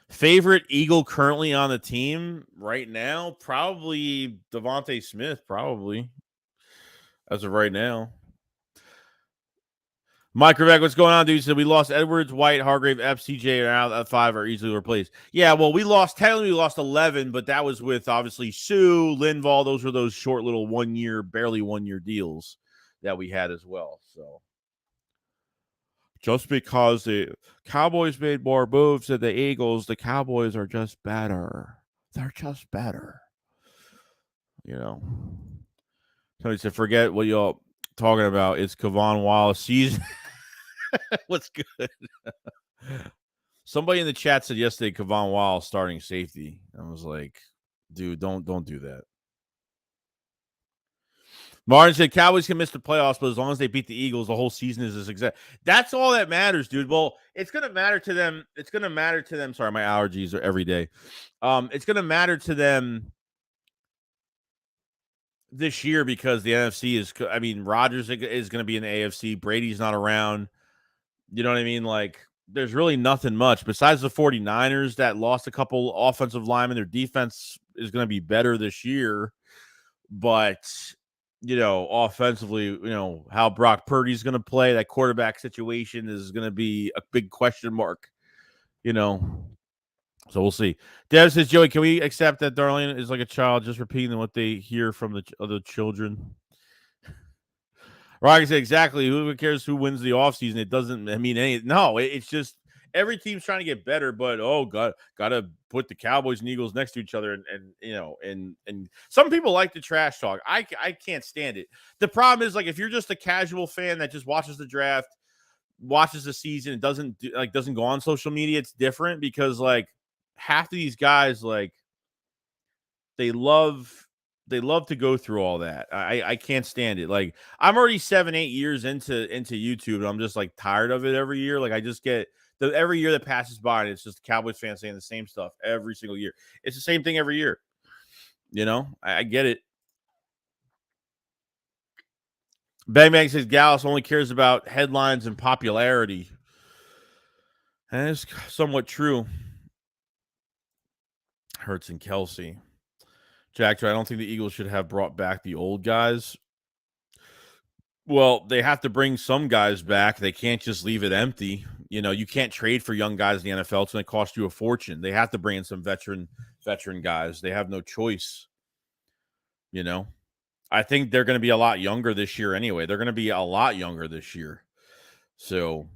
Favorite Eagle currently on the team right now? Probably Devontae Smith, probably. As of right now. Mike Revek, what's going on, dude? So we lost Edwards, White, Hargrave, FCJ, and out at 5 are easily replaced. Yeah, well, we lost 11, but that was with obviously Sue, Linval. Those were those short little barely 1 year deals that we had as well. So just because the Cowboys made more moves than the Eagles, the Cowboys are just better. They're just better. You know. Somebody said, forget what y'all talking about. It's Kavon Wallace season. What's good? Somebody in the chat said yesterday Kavon Wallace starting safety. I was like, dude, don't do that. Martin said Cowboys can miss the playoffs, but as long as they beat the Eagles, the whole season is a success. That's all that matters, dude. Well, it's gonna matter to them. It's gonna matter to them. Sorry, my allergies are every day. It's gonna matter to them this year because the NFC is. I mean, Rodgers is gonna be in the AFC. Brady's not around. You know what I mean? Like, there's really nothing much besides the 49ers that lost a couple offensive linemen. Their defense is going to be better this year. But, offensively, how Brock Purdy's going to play, that quarterback situation is going to be a big question mark, So we'll see. Dev says, Joey, can we accept that Darlene is like a child just repeating what they hear from the other children? Rocky said, exactly. Who cares who wins the offseason? It doesn't mean any. No, it's just every team's trying to get better, but gotta put the Cowboys and Eagles next to each other, and some people like the trash talk. I can't stand it. The problem is, like, if you're just a casual fan that just watches the draft, watches the season, and doesn't go on social media, it's different because like half of these guys like they love to go through all that. I can't stand it. Like, I'm already 7-8 years into YouTube, and I'm just like tired of it every year. Like, I just get every year that passes by, and it's just Cowboys fans saying the same stuff every single year. It's the same thing every year. I get it. Bang Bang says Gallus only cares about headlines and popularity. And it's somewhat true. Hurts and Kelsey. Jack, I don't think the Eagles should have brought back the old guys. Well, they have to bring some guys back. They can't just leave it empty. You know, you can't trade for young guys in the NFL. It's going to cost you a fortune. They have to bring in some veteran guys. They have no choice. You know, I think they're going to be a lot younger this year anyway. They're going to be a lot younger this year. So,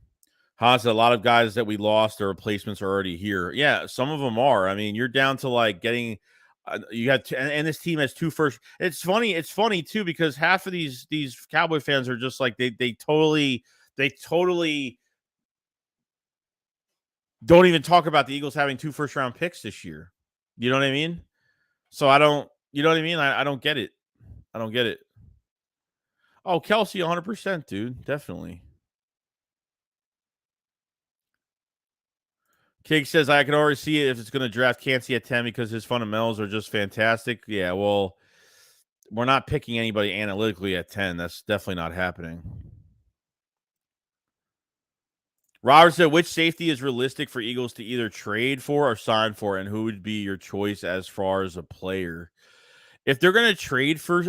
Hans, a lot of guys that we lost, their replacements are already here. Yeah, some of them are. I mean, you're down to like getting. You had and this team has 2 first. It's funny too because half of these Cowboy fans are just like they totally don't even talk about the Eagles having 2 first round picks this year. You know what I mean? So I don't. You know what I mean? I don't get it. I don't get it. Oh, Kelsey, 100%, dude. Definitely. Cake says, I can already see it if it's going to draft Cansey at 10 because his fundamentals are just fantastic. Yeah, well, we're not picking anybody analytically at 10. That's definitely not happening. Robert said, which safety is realistic for Eagles to either trade for or sign for, and who would be your choice as far as a player? If they're going to trade for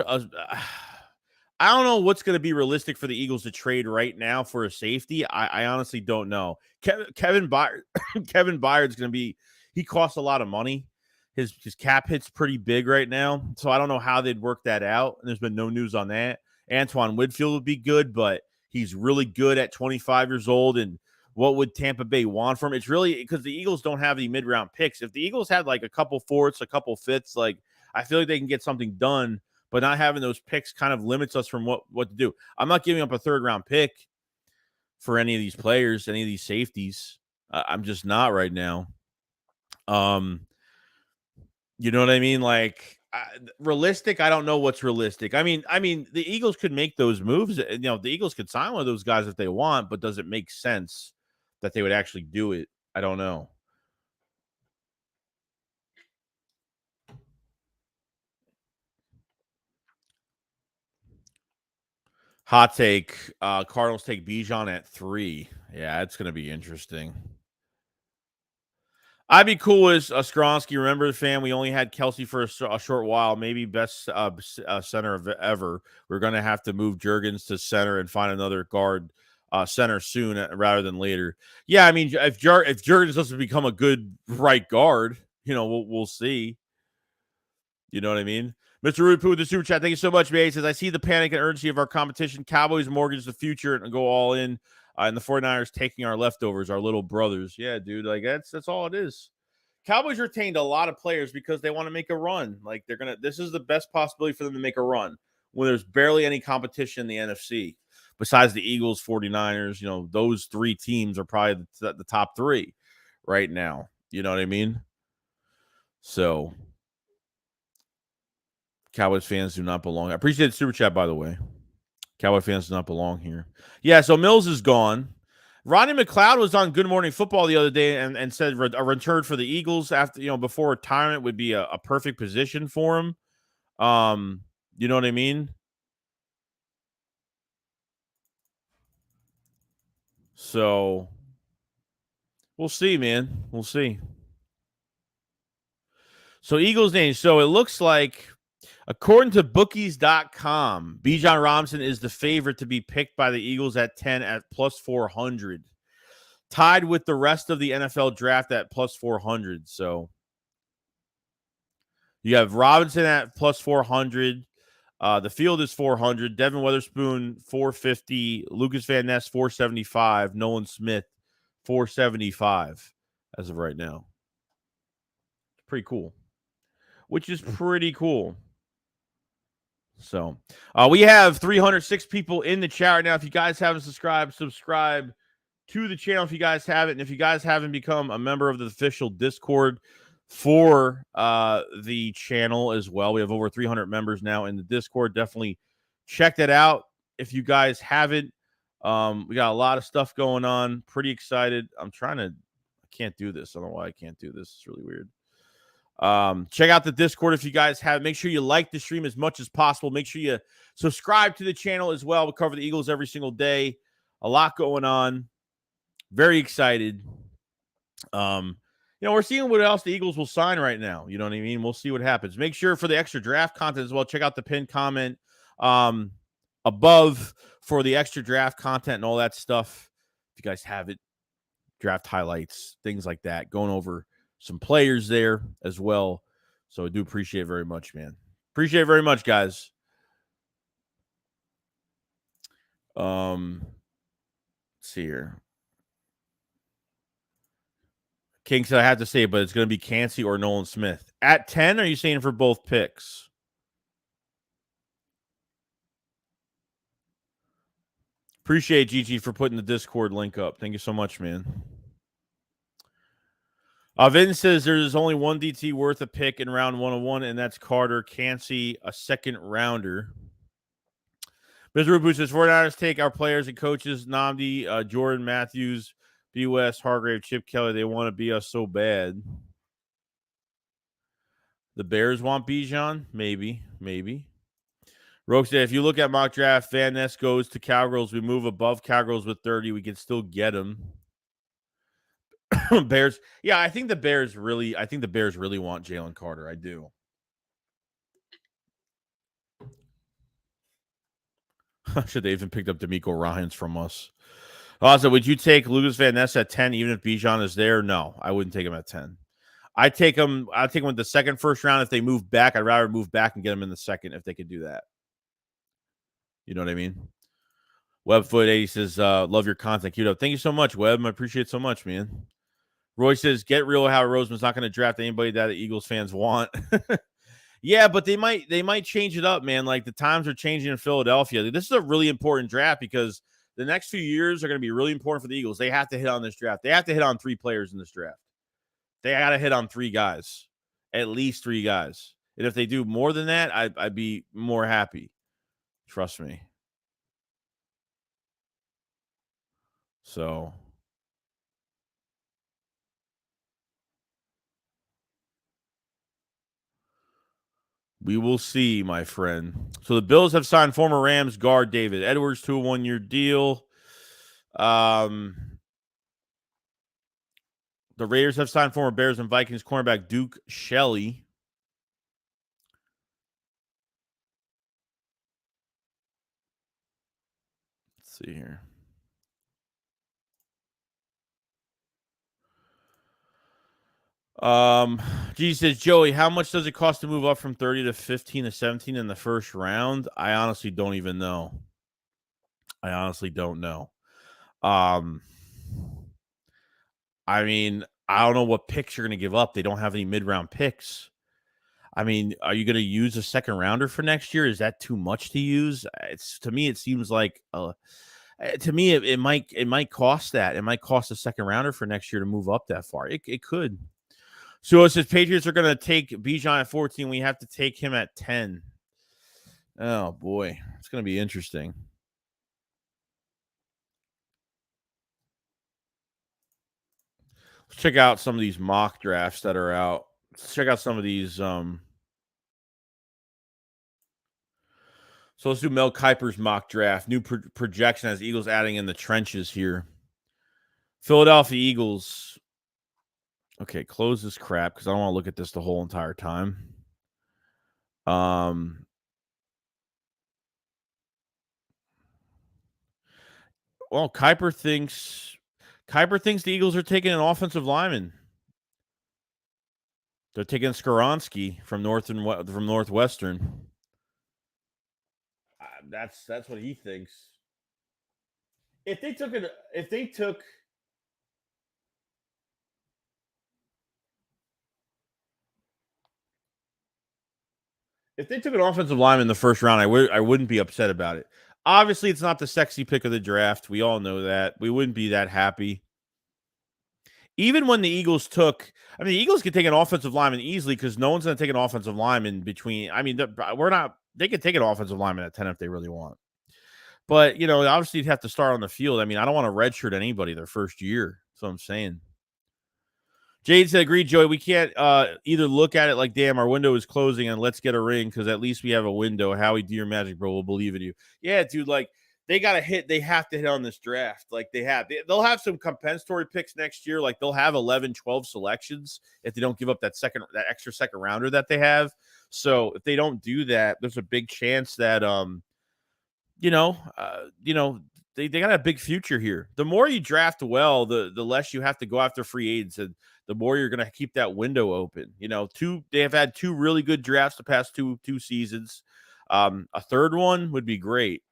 I don't know what's going to be realistic for the Eagles to trade right now for a safety. I honestly don't know. Kevin Byard, Kevin Byard's going to be. He costs a lot of money. His cap hit's pretty big right now, so I don't know how they'd work that out. And there's been no news on that. Antoine Winfield would be good, but he's really good at 25 years old. And what would Tampa Bay want from him? It's really because the Eagles don't have any mid-round picks. If the Eagles had like a couple fourths, a couple fifths, like I feel like they can get something done. But not having those picks kind of limits us from what to do. I'm not giving up a 3rd round pick for any of these players, any of these safeties. I'm just not right now. You know what I mean? Like realistic. I don't know what's realistic. I mean, the Eagles could make those moves. You know, the Eagles could sign one of those guys if they want, but does it make sense that they would actually do it? I don't know. Hot take. Cardinals take Bijan at 3. Yeah, it's going to be interesting. I'd be cool as a Skronsky. Remember the fan? We only had Kelsey for a short while, maybe best center of ever. We're going to have to move Juergens to center and find another guard center soon rather than later. Yeah, I mean, if Juergens doesn't become a good right guard, you know, we'll see. You know what I mean? Mr. Rude Poo with the super chat. Thank you so much, man. He says, I see the panic and urgency of our competition. Cowboys mortgage the future and go all in. And the 49ers taking our leftovers, our little brothers. Yeah, dude. Like that's all it is. Cowboys retained a lot of players because they want to make a run. Like this is the best possibility for them to make a run when there's barely any competition in the NFC. Besides the Eagles, 49ers, you know, those 3 teams are probably the top 3 right now. You know what I mean? So Cowboys fans do not belong. I appreciate the super chat, by the way. Cowboy fans do not belong here. Yeah, so Mills is gone. Ronnie McLeod was on Good Morning Football the other day and said a return for the Eagles after before retirement would be a perfect position for him. You know what I mean? So we'll see, man. We'll see. So Eagles name. So it looks like, according to bookies.com, Bijan Robinson is the favorite to be picked by the Eagles at 10 at plus 400. Tied with the rest of the NFL draft at plus 400. So you have Robinson at plus 400. The field is 400. Devin Witherspoon, 450. Lucas Van Ness, 475. Nolan Smith, 475 as of right now. Pretty cool. Which is pretty cool. So we have 306 people in the chat right now. If you guys haven't subscribed to the channel if you guys haven't. And if you guys haven't become a member of the official Discord for the channel as well, we have over 300 members now in the Discord. Definitely check that out if you guys haven't. We got a lot of stuff going on. Pretty excited. I can't do this. I don't know why I can't do this. It's really weird. Check out the Discord if you guys have. Make sure you like the stream as much as possible. Make sure you subscribe to the channel as well. We cover the Eagles every single day. A lot going on. Very excited. We're seeing what else the Eagles will sign right now. You know what I mean? We'll see what happens. Make sure for the extra draft content as well, check out the pinned comment above for the extra draft content and all that stuff. If you guys have it, draft highlights, things like that, going over some players there as well. So I do appreciate it very much, man. Appreciate it very much, guys. Let's see here. King said I have to say it, but it's going to be Cansey or Nolan Smith. At 10, are you saying for both picks? Appreciate Gigi for putting the Discord link up. Thank you so much, man. Vin says there's only one DT worth a pick in round 101, and that's Carter. Cansey, a second rounder. Mr. Rubu says 49ers take our players and coaches, Nnamdi, Jordan Matthews, B. West, Hargrave, Chip Kelly. They want to be us so bad. The Bears want Bijan? Maybe. Rogue said, if you look at mock draft, Van Ness goes to Cowgirls. We move above Cowgirls with 30. We can still get him. Bears. Yeah, I think the Bears really want Jalen Carter. I do. Should they even picked up D'Amico Ryans from us? Also, would you take Lucas Van Ness at 10 even if Bijan is there? No, I wouldn't take him at 10. I'd take him with the second first round. If they move back, I'd rather move back and get him in the second if they could do that. You know what I mean? Webfoot80 says, love your content. Queued up. Thank you so much, Web. I appreciate it so much, man. Roy says, get real. Howard Roseman's not going to draft anybody that the Eagles fans want. Yeah, but they might change it up, man. Like the times are changing in Philadelphia. This is a really important draft because the next few years are going to be really important for the Eagles. They have to hit on this draft. They have to hit on 3 players in this draft. They got to hit on 3 guys, at least 3 guys. And if they do more than that, I'd be more happy. Trust me. So we will see, my friend. So the Bills have signed former Rams guard David Edwards to a 1-year deal. The Raiders have signed former Bears and Vikings cornerback Duke Shelley. Let's see here. G says, Joey, how much does it cost to move up from 30 to 15 to 17 in the first round? I honestly don't even know. I mean, I don't know what picks you're going to give up. They don't have any mid-round picks. I mean, are you going to use a second rounder for next year? Is that too much to use? To me, it seems like it might cost that. It might cost a second rounder for next year to move up that far. It could. So it says Patriots are going to take Bijan at 14. We have to take him at 10. Oh, boy. It's going to be interesting. Let's check out some of these mock drafts that are out. Let's check out some of these. So let's do Mel Kiper's mock draft. New projection as Eagles adding in the trenches here. Philadelphia Eagles. Okay, close this crap because I don't want to look at this the whole entire time. Well, Kiper thinks the Eagles are taking an offensive lineman. They're taking Skoronski from Northwestern. That's what he thinks. If they took an offensive lineman in the first round, I wouldn't be upset about it. Obviously, it's not the sexy pick of the draft. We all know that. We wouldn't be that happy. Even when the Eagles the Eagles could take an offensive lineman easily because no one's going to take an offensive lineman between. I mean, they could take an offensive lineman at 10 if they really want. But, obviously you'd have to start on the field. I mean, I don't want to redshirt anybody their first year. That's what I'm saying. Jade said, "Agreed, Joey. We can't either look at it like, damn, our window is closing and let's get a ring because at least we have a window. Howie, do your magic, bro. We'll believe in you." Yeah, dude. Like they gotta hit. They have to hit on this draft. Like they'll have some compensatory picks next year. Like they'll have 11, 12 selections if they don't give up that extra second rounder that they have. So if they don't do that, there's a big chance that you know, they got a big future here. The more you draft well, the less you have to go after free agents, and the more you're going to keep that window open. They have had two really good drafts the past two seasons. A third one would be great.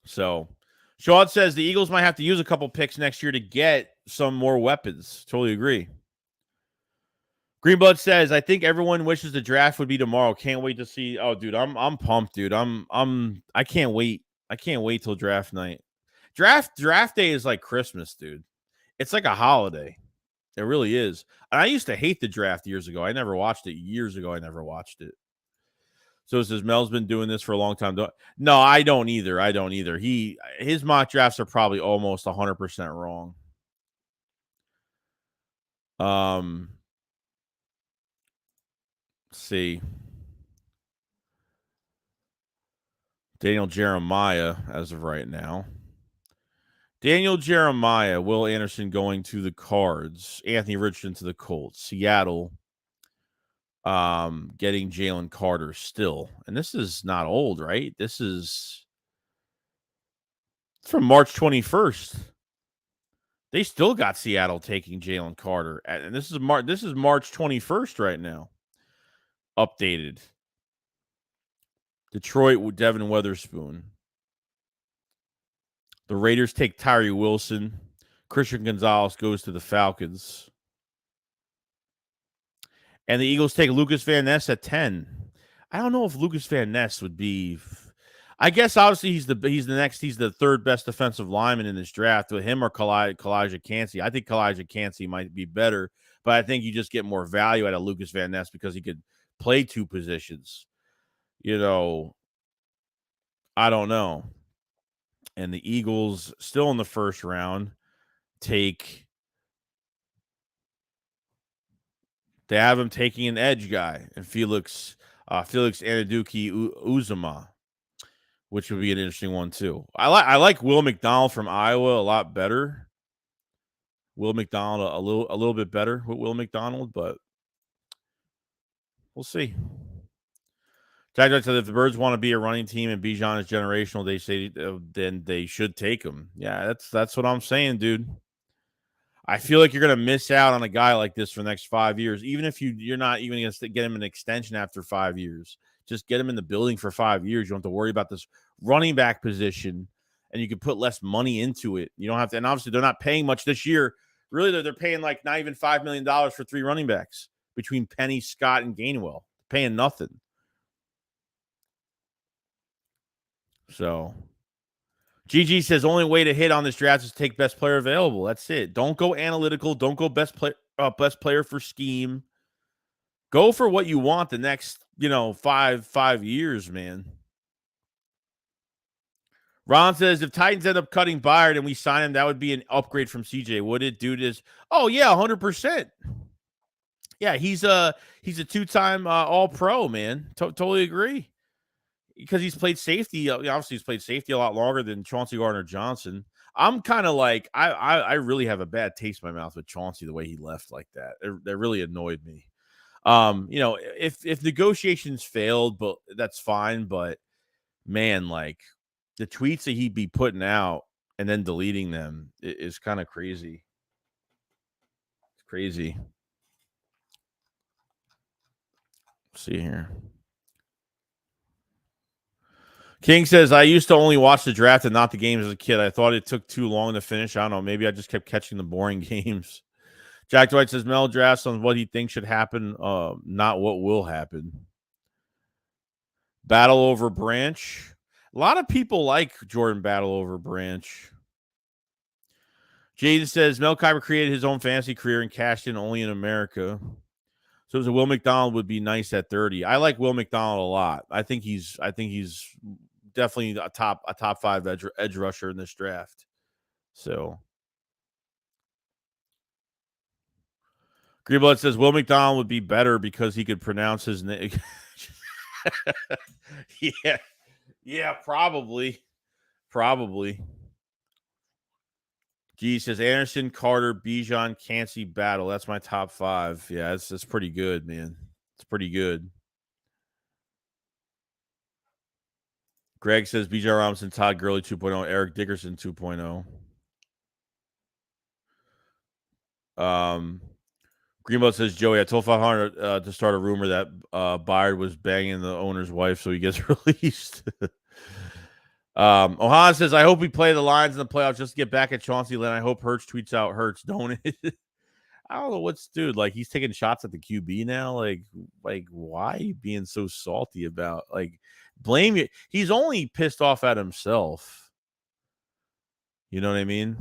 So, Sean says the Eagles might have to use a couple picks next year to get some more weapons. Totally agree. Greenblood says, "I think everyone wishes the draft would be tomorrow. Can't wait to see." Oh, dude, I'm pumped, dude. I can't wait. I can't wait till draft night. Draft day is like Christmas, dude. It's like a holiday. It really is. And I used to hate the draft years ago. I never watched it. Years ago, I never watched it. So it says Mel's been doing this for a long time. No, I don't either. His mock drafts are probably almost 100% wrong. Let's see. Daniel Jeremiah as of right now. Daniel Jeremiah, Will Anderson going to the Cards, Anthony Richardson to the Colts, Seattle getting Jalen Carter still. And this is not old, right? This is from March 21st. They still got Seattle taking Jalen Carter. And this is March 21st right now. Updated. Detroit with Devin Weatherspoon. The Raiders take Tyree Wilson. Christian Gonzalez goes to the Falcons. And the Eagles take Lucas Van Ness at 10. I don't know if Lucas Van Ness would be. I guess obviously he's the third best defensive lineman in this draft with him or Kalijah Kancey. I think Kalijah Kancey might be better, but I think you just get more value out of Lucas Van Ness because he could play two positions. I don't know. And the Eagles still in the first round take. They have him taking an edge guy and Felix Anaduki-Uzomah, which would be an interesting one too. I like Will McDonald from Iowa a lot better. Will McDonald a little bit better with Will McDonald, but we'll see. Jack said if the Birds want to be a running team and Bijan is generational, they say then they should take him. Yeah, that's what I'm saying, dude. I feel like you're going to miss out on a guy like this for the next 5 years, even if you're not even going to get him an extension after 5 years. Just get him in the building for 5 years. You don't have to worry about this running back position, and you can put less money into it. You don't have to, and obviously they're not paying much this year. Really, they're paying like not even $5 million for 3 running backs between Penny, Scott, and Gainwell. Paying nothing. So GG says only way to hit on this draft is to take best player available. That's it. Don't go analytical. Don't go best player for scheme. Go for what you want the next, 5 years, man. Ron says if Titans end up cutting Byard and we sign him, that would be an upgrade from CJ. Would it, dude? Oh yeah, 100%. Yeah, he's a 2-time All Pro, man. Totally agree. Because he's played safety. Obviously, he's played safety a lot longer than Chauncey Gardner-Johnson. I'm kind of like I really have a bad taste in my mouth with Chauncey the way he left like that. That really annoyed me. If negotiations failed, but that's fine. But man, like the tweets that he'd be putting out and then deleting them is kind of crazy. It's crazy. Let's see here. King says, I used to only watch the draft and not the games as a kid. I thought it took too long to finish. I don't know. Maybe I just kept catching the boring games. Jack Dwight says, Mel drafts on what he thinks should happen, not what will happen. Battle over Branch. A lot of people like Jordan Battle over Branch. Jaden says, Mel Kiper created his own fantasy career and cashed in only in America. So Will McDonald would be nice at 30. I like Will McDonald a lot. I think he's definitely a top 5 edge rusher in this draft. So Greenblood says Will McDonald would be better because he could pronounce his name. Yeah, probably. G says Anderson, Carter, Bijan, Cansey, Battle. That's my top 5. Yeah, that's pretty good, man. It's pretty good. Greg says Bijan Robinson, Todd Gurley 2.0, Eric Dickerson 2.0. Greenbow says, Joey, I told 500 to start a rumor that Byard was banging the owner's wife, so he gets released. Ohan says, I hope we play the Lions in the playoffs just to get back at Chauncey Lynn. I hope Hurts tweets out Hurts, don't it? I don't know what's dude. Like, he's taking shots at the QB now. Like why are you being so salty about? Like, blame you. He's only pissed off at himself. You know what I mean?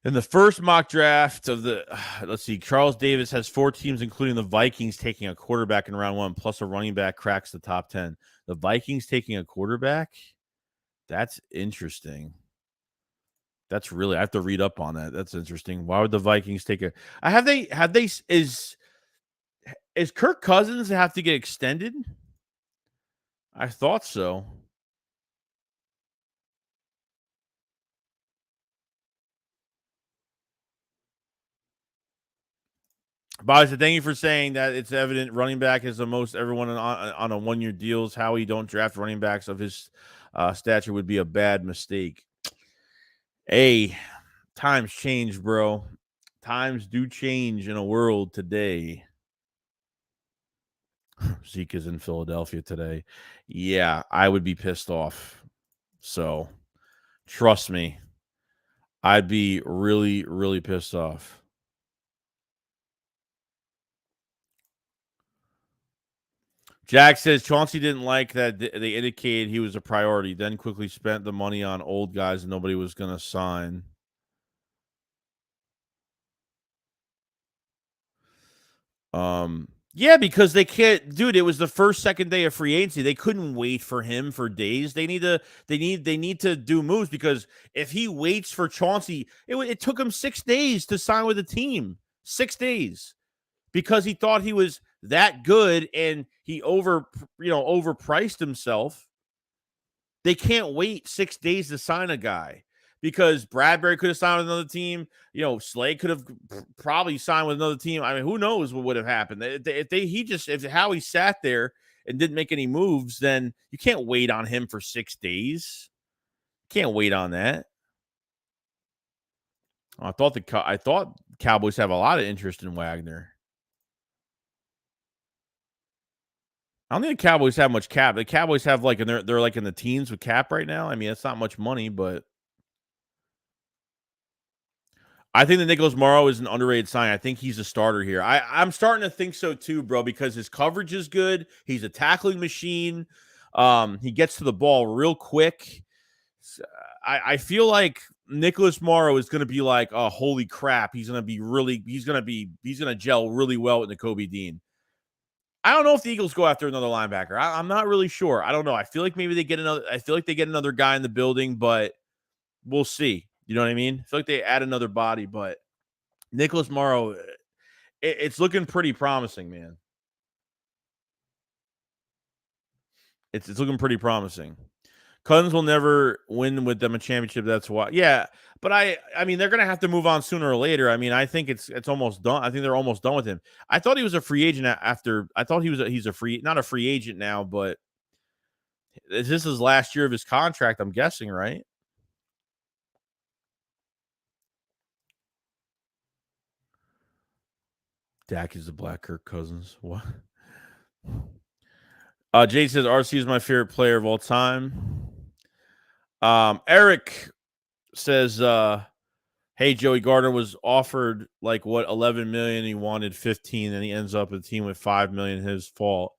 In the first mock draft of the, let's see, Charles Davis has 4 teams, including the Vikings, taking a quarterback in round 1, plus a running back cracks the top 10. The Vikings taking a quarterback? That's interesting. That's really, I have to read up on that. That's interesting. Why would the Vikings take a, is Kirk Cousins have to get extended? I thought so. But I said, thank you for saying that. It's evident running back is the most everyone on a 1-year deals. How he don't draft running backs of his stature would be a bad mistake. Hey, times change, bro. Times do change in a world today. Zeke is in Philadelphia today. Yeah, I would be pissed off. So, trust me, I'd be really, really pissed off. Jack says Chauncey didn't like that they indicated he was a priority, then quickly spent the money on old guys and nobody was going to sign. Yeah, because they can't, dude. It was the first, second day of free agency. They couldn't wait for him for days. They need to do moves because if he waits for Chauncey, it took him 6 days to sign with the team. 6 days because he thought he was that good and he overpriced himself. They can't wait 6 days to sign a guy because Bradbury could have signed with another team. Slade could have probably signed with another team. I mean, who knows what would have happened if Howie sat there and didn't make any moves, then you can't wait on him for 6 days. Can't wait on that. I thought Cowboys have a lot of interest in Wagner. I don't think the Cowboys have much cap. The Cowboys have they're like in the teens with cap right now. I mean, it's not much money, but I think that Nicholas Morrow is an underrated sign. I think he's a starter here. I'm starting to think so too, bro, because his coverage is good. He's a tackling machine. He gets to the ball real quick. I feel like Nicholas Morrow is going to be like, oh, holy crap. He's going to gel really well with Nakobe Dean. I don't know if the Eagles go after another linebacker. I'm not really sure. I don't know. I feel like maybe they get another guy in the building, but we'll see. You know what I mean? I feel like they add another body, but Nicholas Morrow, it's looking pretty promising, man. It's looking pretty promising. Cousins will never win with them a championship. That's why. Yeah, but I mean, they're going to have to move on sooner or later. I mean, I think it's almost done. I think they're almost done with him. I thought he was a free agent after. I thought he's not a free agent now, but this is his last year of his contract. I'm guessing, right? Dak is the black Kirk Cousins. What? Jay says RC is my favorite player of all time. Eric says, hey, Joey Gardner was offered 11 million. He wanted 15, and he ends up with a team with 5 million. His fault.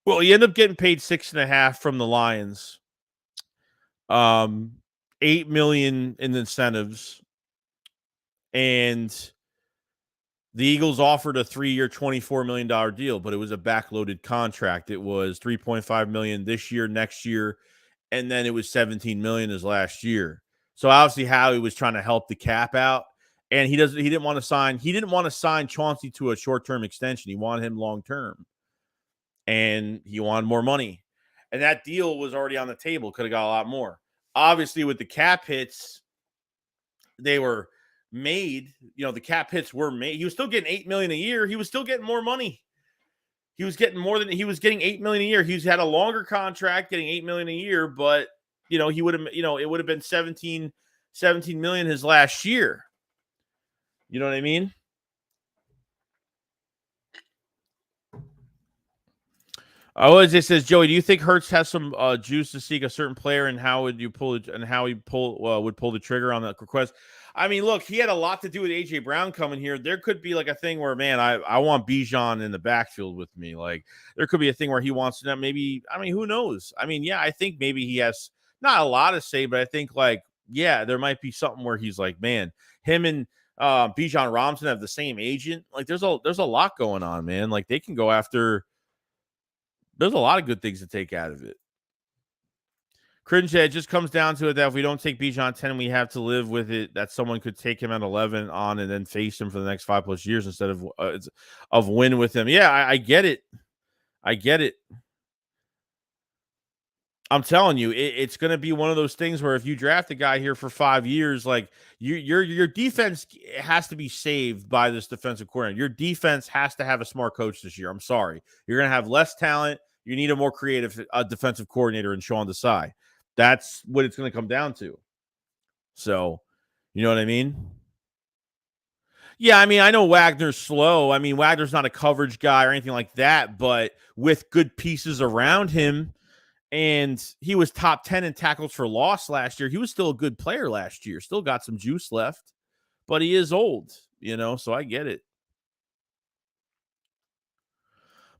Well, he ended up getting paid 6.5 from the Lions. 8 million in incentives, and The Eagles offered a 3-year, $24 million deal, but it was a backloaded contract. It was $3.5 million this year, next year, and then it was $17 million his last year. So obviously Howie was trying to help the cap out, and he didn't want to sign Chauncey to a short-term extension. He wanted him long-term, and he wanted more money. And that deal was already on the table. Could have got a lot more. Obviously, with the cap hits, they were made. The cap hits were made. He was still getting $8 million a year. He was still getting more money. He was getting more than he was getting $8 million a year. He's had a longer contract, getting $8 million a year, but he would have, it would have been 17 million his last year. You know what I mean? It says, Joey, do you think Hurts has some juice to seek a certain player, and how would you pull it, and how he would pull the trigger on the request? I mean, look, he had a lot to do with AJ Brown coming here. There could be like a thing where, man, I want Bijan in the backfield with me. Like, there could be a thing where he wants to, maybe, who knows? Yeah, I think maybe he has not a lot to say, but I think there might be something where he's like, man, him and Bijan Robinson have the same agent. Like, there's a lot going on, man. Like, they can go after. There's a lot of good things to take out of it. Cringe, it just comes down to it that if we don't take Bijan 10, we have to live with it that someone could take him at 11 on and then face him for the next 5+ years instead of win with him. Yeah, I get it. I get it. I'm telling you, it's going to be one of those things where if you draft a guy here for 5 years, like your defense has to be saved by this defensive coordinator. Your defense has to have a smart coach this year. I'm sorry. You're going to have less talent. You need a more creative defensive coordinator in Sean Desai. That's what it's going to come down to. So, you know what I mean? Yeah, I know Wagner's slow. Wagner's not a coverage guy or anything like that, but with good pieces around him, and he was top 10 in tackles for loss last year. He was still a good player last year. Still got some juice left, but he is old, so I get it.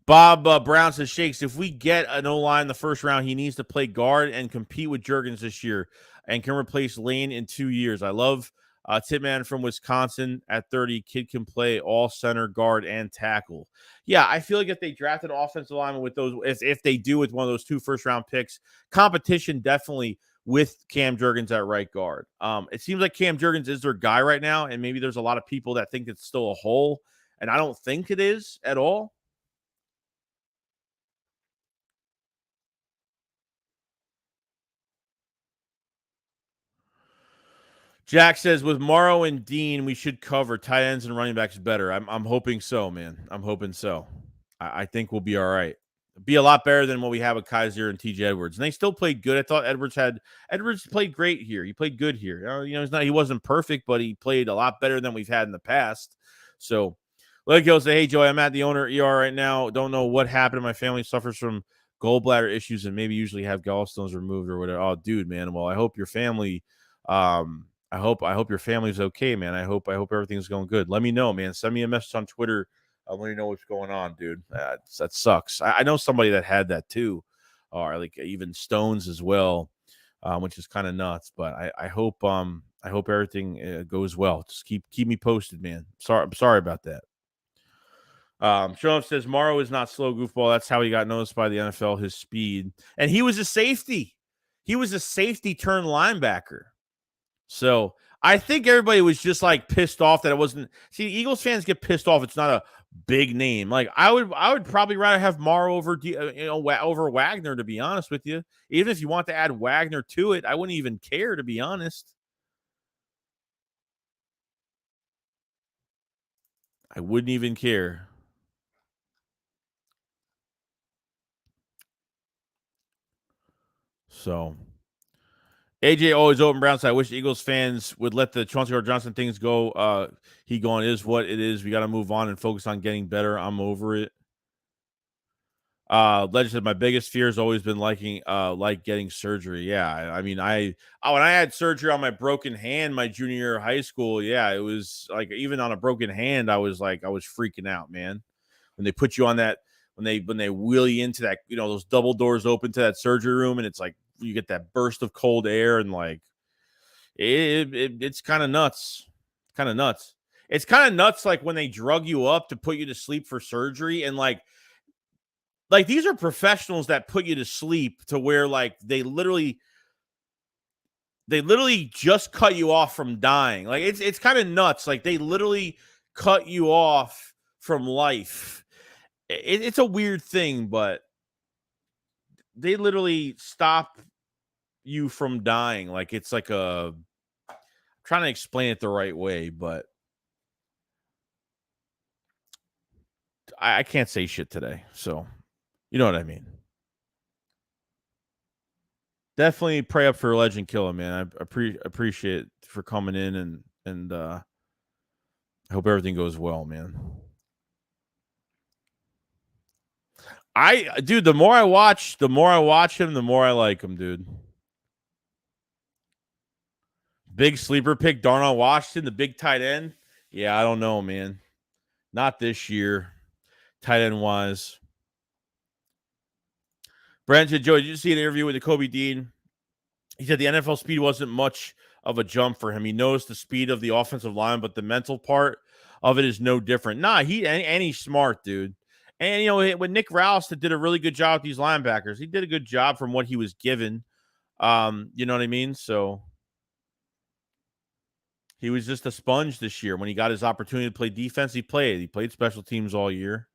Bob Brown says, Shakes, if we get an O-line in the first round, he needs to play guard and compete with Juergens this year and can replace Lane in 2 years. I love Titman from Wisconsin at 30. Kid can play all center, guard, and tackle. Yeah, I feel like if they draft an offensive lineman with those, if they do with one of those 2 first-round picks, competition definitely with Cam Juergens at right guard. It seems like Cam Juergens is their guy right now, and maybe there's a lot of people that think it's still a hole, and I don't think it is at all. Jack says, with Morrow and Dean, we should cover tight ends and running backs better. I'm hoping so, man. I'm hoping so. I think we'll be all right. Be a lot better than what we have with Kaiser and TJ Edwards. And they still played good. I thought Edwards played great here. He played good here. He wasn't perfect, but he played a lot better than we've had in the past. So let go say, hey, Joey, I'm at the owner ER right now. Don't know what happened. My family suffers from gallbladder issues and maybe usually have gallstones removed or whatever. Oh, dude, man. Well, I hope your family I hope your family's okay, man. I hope everything's going good. Let me know, man. Send me a message on Twitter. I'll let you know what's going on, dude. That sucks. I know somebody that had that too, or like even Stones as well, which is kind of nuts. But I hope everything goes well. Just keep me posted, man. I'm sorry about that. Sean says Morrow is not slow, goofball. That's how he got noticed by the NFL. His speed, and he was a safety. He was a safety turned linebacker. So I think everybody was just like pissed off that it wasn't. See, Eagles fans get pissed off. It's not a big name. Like I would probably rather have Morrow over over Wagner, to be honest with you. Even if you want to add Wagner to it, I wouldn't even care, to be honest. I wouldn't even care. So AJ always open Browns. I wish Eagles fans would let the Chauncey or Johnson things go. He going is what it is. We got to move on and focus on getting better. I'm over it. Legend said my biggest fear has always been like getting surgery. Yeah, when I had surgery on my broken hand my junior year of high school, yeah, it was like even on a broken hand, I was freaking out, man. When they put you on that, when they wheel you into that, those double doors open to that surgery room, and it's like you get that burst of cold air, and like it's kind of nuts, It's kind of nuts, like when they drug you up to put you to sleep for surgery, and like these are professionals that put you to sleep to where like they literally just cut you off from dying. Like it's kind of nuts. Like they literally cut you off from life. It's a weird thing, but they literally stop you from dying. Like it's like I'm trying to explain it the right way, but I can't say shit today. So you know what I mean. Definitely pray up for Legend Killer, man. I appreciate it for coming in, and I hope everything goes well, man. Dude, the more I watch him, the more I like him, dude. Big sleeper pick, Darnell Washington, the big tight end. Yeah, I don't know, man. Not this year, tight end wise. Brent said, Joe, did you see an interview with Kobe Dean? He said the NFL speed wasn't much of a jump for him. He knows the speed of the offensive line, but the mental part of it is no different. Nah, he's smart, dude. And, you know, when Nick Rouse did a really good job with these linebackers, he did a good job from what he was given. You know what I mean? So he was just a sponge this year. When he got his opportunity to play defense, he played. He played special teams all year.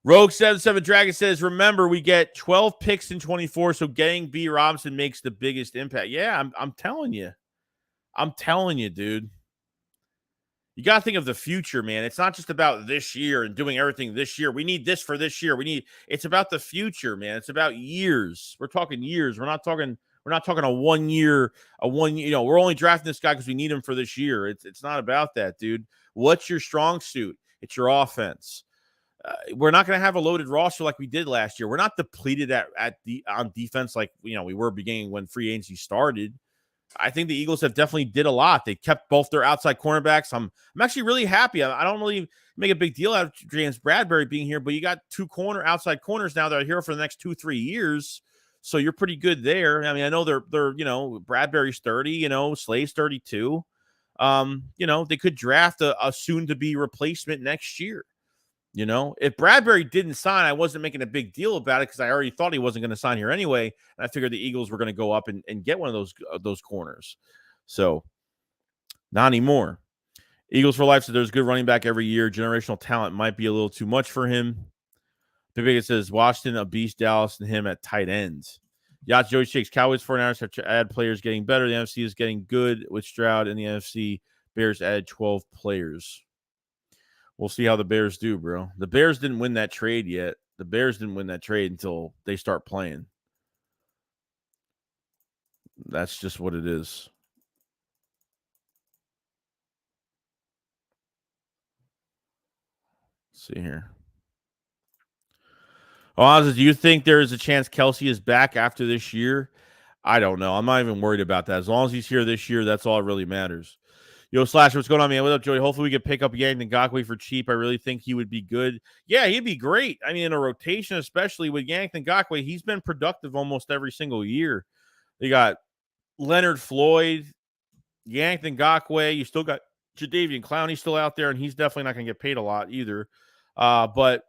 Rogue77 Dragon says, remember, we get 12 picks in 24, so getting B. Robinson makes the biggest impact. Yeah, I'm telling you. I'm telling you, dude. You got to think of the future, man. It's not just about this year and doing everything this year. We need this for this year. It's about the future, man. It's about years. We're talking years. We're not talking a 1 year, we're only drafting this guy because we need him for this year. It's not about that, dude. What's your strong suit? It's your offense. We're not going to have a loaded roster like we did last year. We're not depleted on defense like we were beginning when free agency started. I think the Eagles have definitely did a lot. They kept both their outside cornerbacks. I'm actually really happy. I don't really make a big deal out of James Bradbury being here, but you got two outside corners now that are here for the next 2-3 years. So you're pretty good there. I mean, I know they're Bradbury's 30, Slay's 32. They could draft a soon to be replacement next year. If Bradbury didn't sign, I wasn't making a big deal about it because I already thought he wasn't going to sign here anyway. And I figured the Eagles were going to go up and get one of those corners. So not anymore. Eagles for Life said there's good running back every year. Generational talent might be a little too much for him. Big says Washington, a beast, Dallas, and him at tight ends. Yacht Joey Shakes. Cowboys 49ers have to add players getting better. The NFC is getting good with Stroud, and the NFC Bears added 12 players. We'll see how the Bears do, bro. The Bears didn't win that trade yet. The Bears didn't win that trade until they start playing. That's just what it is. Let's see here. Do you think there is a chance Kelsey is back after this year? I don't know. I'm not even worried about that. As long as he's here this year, that's all that really matters. Yo, Slasher, what's going on, man? What up, Joey? Hopefully we can pick up Yannick Ngakoue for cheap. I really think he would be good. Yeah, he'd be great. I mean, in a rotation, especially with Yannick Ngakoue, he's been productive almost every single year. You got Leonard Floyd, Yannick Ngakoue. You still got Jadeveon Clowney still out there, and he's definitely not going to get paid a lot either. But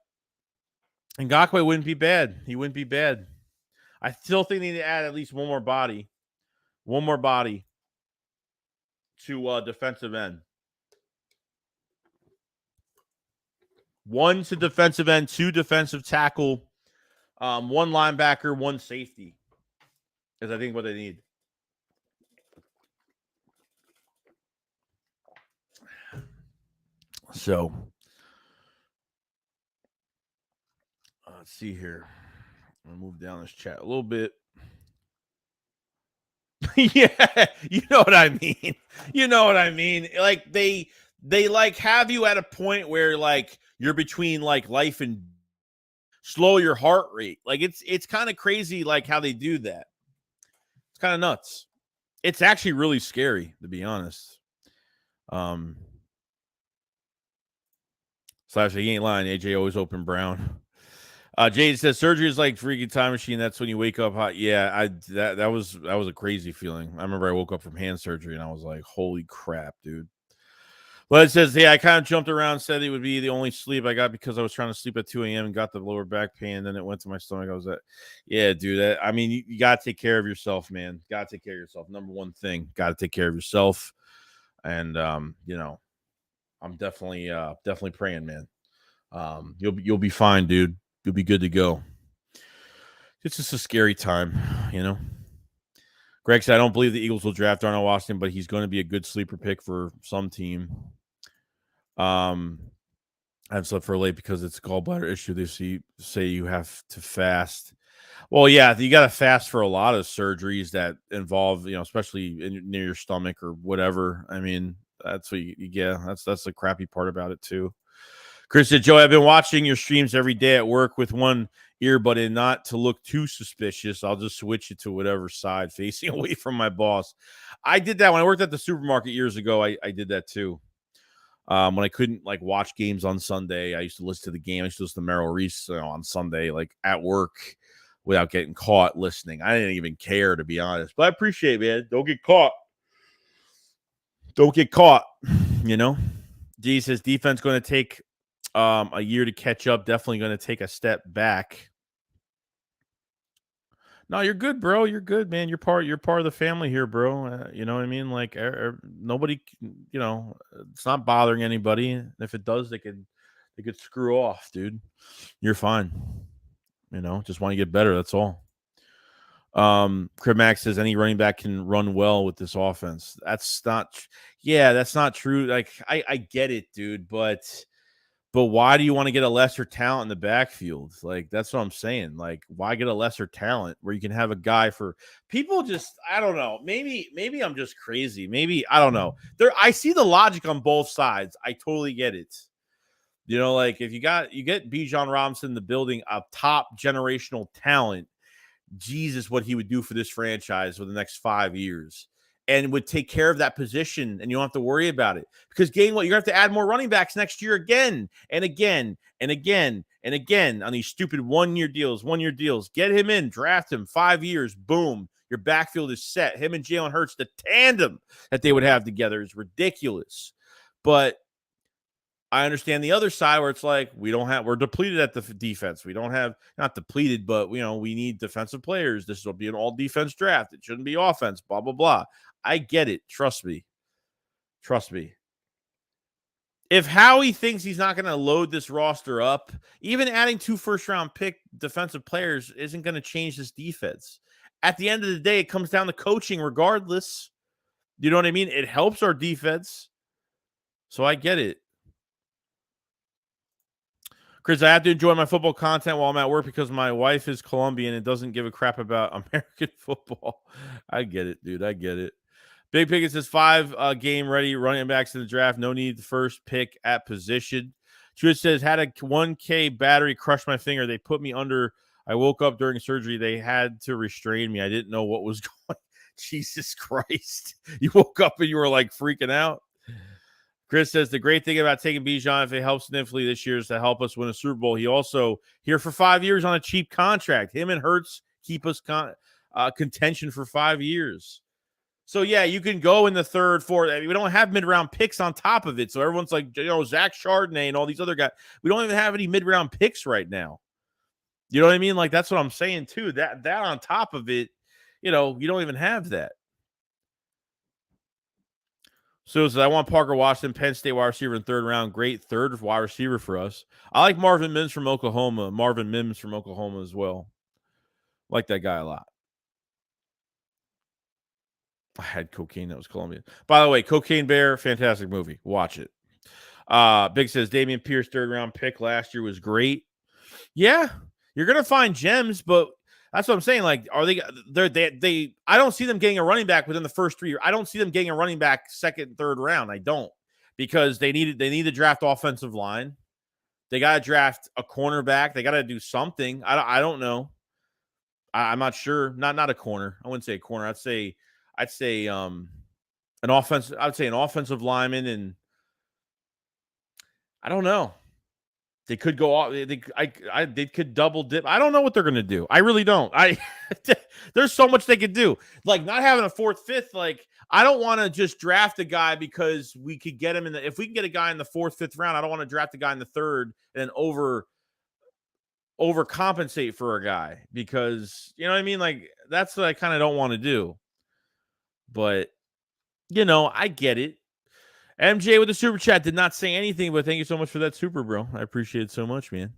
Ngakoue wouldn't be bad. He wouldn't be bad. I still think they need to add at least one more body. To defensive end. One to defensive end, two defensive tackle, one linebacker, one safety. Is I think what they need. So let's see here. I'm gonna move down this chat a little bit. Yeah, you know what I mean. Like they like have you at a point where like you're between like life and slow your heart rate. Like it's kind of crazy like how they do that. It's kind of nuts. It's actually really scary, to be honest. Slash, he ain't lying. AJ always open Brown. Jade says surgery is like freaking time machine. That's when you wake up hot. Yeah, that was a crazy feeling. I remember I woke up from hand surgery and I was like, holy crap, dude. Well, it says, yeah, I kind of jumped around, said it would be the only sleep I got because I was trying to sleep at 2 a.m. and got the lower back pain. Then it went to my stomach. I was at, yeah, dude. I mean, you got to take care of yourself, man. Got to take care of yourself. Number one thing, got to take care of yourself. And, you know, I'm definitely praying, man. You'll be fine, dude. You'll be good to go. It's just a scary time, you know. Greg said, I don't believe the Eagles will draft Darnell Washington, but he's going to be a good sleeper pick for some team. I've slept for late because it's a gallbladder issue. They say you have to fast. Well, yeah, you got to fast for a lot of surgeries that involve, you know, especially near your stomach or whatever. I mean, that's what you get. That's the crappy part about it too. Chris said, Joe, I've been watching your streams every day at work with one earbud in, not to look too suspicious. I'll just switch it to whatever side facing away from my boss. I did that when I worked at the supermarket years ago. I did that too. When I couldn't like watch games on Sunday, I used to listen to the game. I used to listen to Merrill Reese on Sunday, like at work, without getting caught listening. I didn't even care, to be honest. But I appreciate it, man. Don't get caught. Don't get caught. You know. D says defense going to take a year to catch up. Definitely going to take a step back. No, you're good, bro. You're good, man. You're part of the family here, bro. You know what I mean? Like nobody, you know, it's not bothering anybody. And if it does, they could screw off, dude. You're fine. You know, just want to get better. That's all. Crib Max says any running back can run well with this offense. That's not true. Like I get it, dude, but why do you want to get a lesser talent in the backfield? Like, that's what I'm saying. Like, why get a lesser talent where you can have a guy for people? Just, I don't know. Maybe I'm just crazy. Maybe, I don't know. I see the logic on both sides. I totally get it. You know, like if you get Bijan Robinson in the building, a top generational talent, Jesus, what he would do for this franchise for the next 5 years. And would take care of that position, and you don't have to worry about it. Because you're going to have to add more running backs next year again and again and again and again on these stupid one-year deals. Get him in, draft him, 5 years, boom. Your backfield is set. Him and Jalen Hurts, the tandem that they would have together is ridiculous. But I understand the other side where it's like we're depleted at the defense. We don't have, not depleted, but we need defensive players. This will be an all defense draft. It shouldn't be offense, blah, blah, blah. I get it. Trust me. If Howie thinks he's not going to load this roster up, even adding 2 first-round pick defensive players isn't going to change this defense. At the end of the day, it comes down to coaching regardless. You know what I mean? It helps our defense. So I get it. Chris, I have to enjoy my football content while I'm at work because my wife is Colombian and doesn't give a crap about American football. I get it, dude. I get it. Big Pickett says 5 game ready running backs in the draft. No need the first pick at position. Truth says had a 1K battery crush my finger. They put me under. I woke up during surgery. They had to restrain me. I didn't know what was going. Jesus Christ. You woke up and you were like freaking out. Chris says the great thing about taking Bijan, if it helps significantly this year, is to help us win a Super Bowl. He also here for 5 years on a cheap contract. Him and Hurts keep us contention for 5 years. So, yeah, you can go in the third, fourth. I mean, we don't have mid-round picks on top of it. So everyone's like, Zach Charbonnet and all these other guys. We don't even have any mid-round picks right now. You know what I mean? Like, that's what I'm saying, too. That on top of it, you don't even have that. So I want Parker Washington, Penn State wide receiver in 3rd round. Great 3rd wide receiver for us. I like Marvin Mims from Oklahoma. As well. Like that guy a lot. I had cocaine that was Colombian. By the way, Cocaine Bear, fantastic movie. Watch it. Big says Dameon Pierce 3rd round pick last year was great. Yeah, you're gonna find gems, but that's what I'm saying. Like, are they? I don't see them getting a running back within the first 3 years. I don't see them getting a running back 2nd, 3rd round. I don't, because they need to draft offensive line. They got to draft a cornerback. They got to do something. I don't know. I'm not sure. Not a corner. I wouldn't say a corner. I'd say an offense. I would say an offensive lineman, and I don't know. They could go off. They could double dip. I don't know what they're going to do. I really don't. There's so much they could do. Like not having a 4th, 5th. Like I don't want to just draft a guy because we could get him in the, if we can get a guy in the 4th, 5th round, I don't want to draft a guy in the 3rd and overcompensate for a guy because, you know what I mean? Like, that's what I kind of don't want to do. But, I get it. MJ with the super chat did not say anything, but thank you so much for that super, bro. I appreciate it so much, man.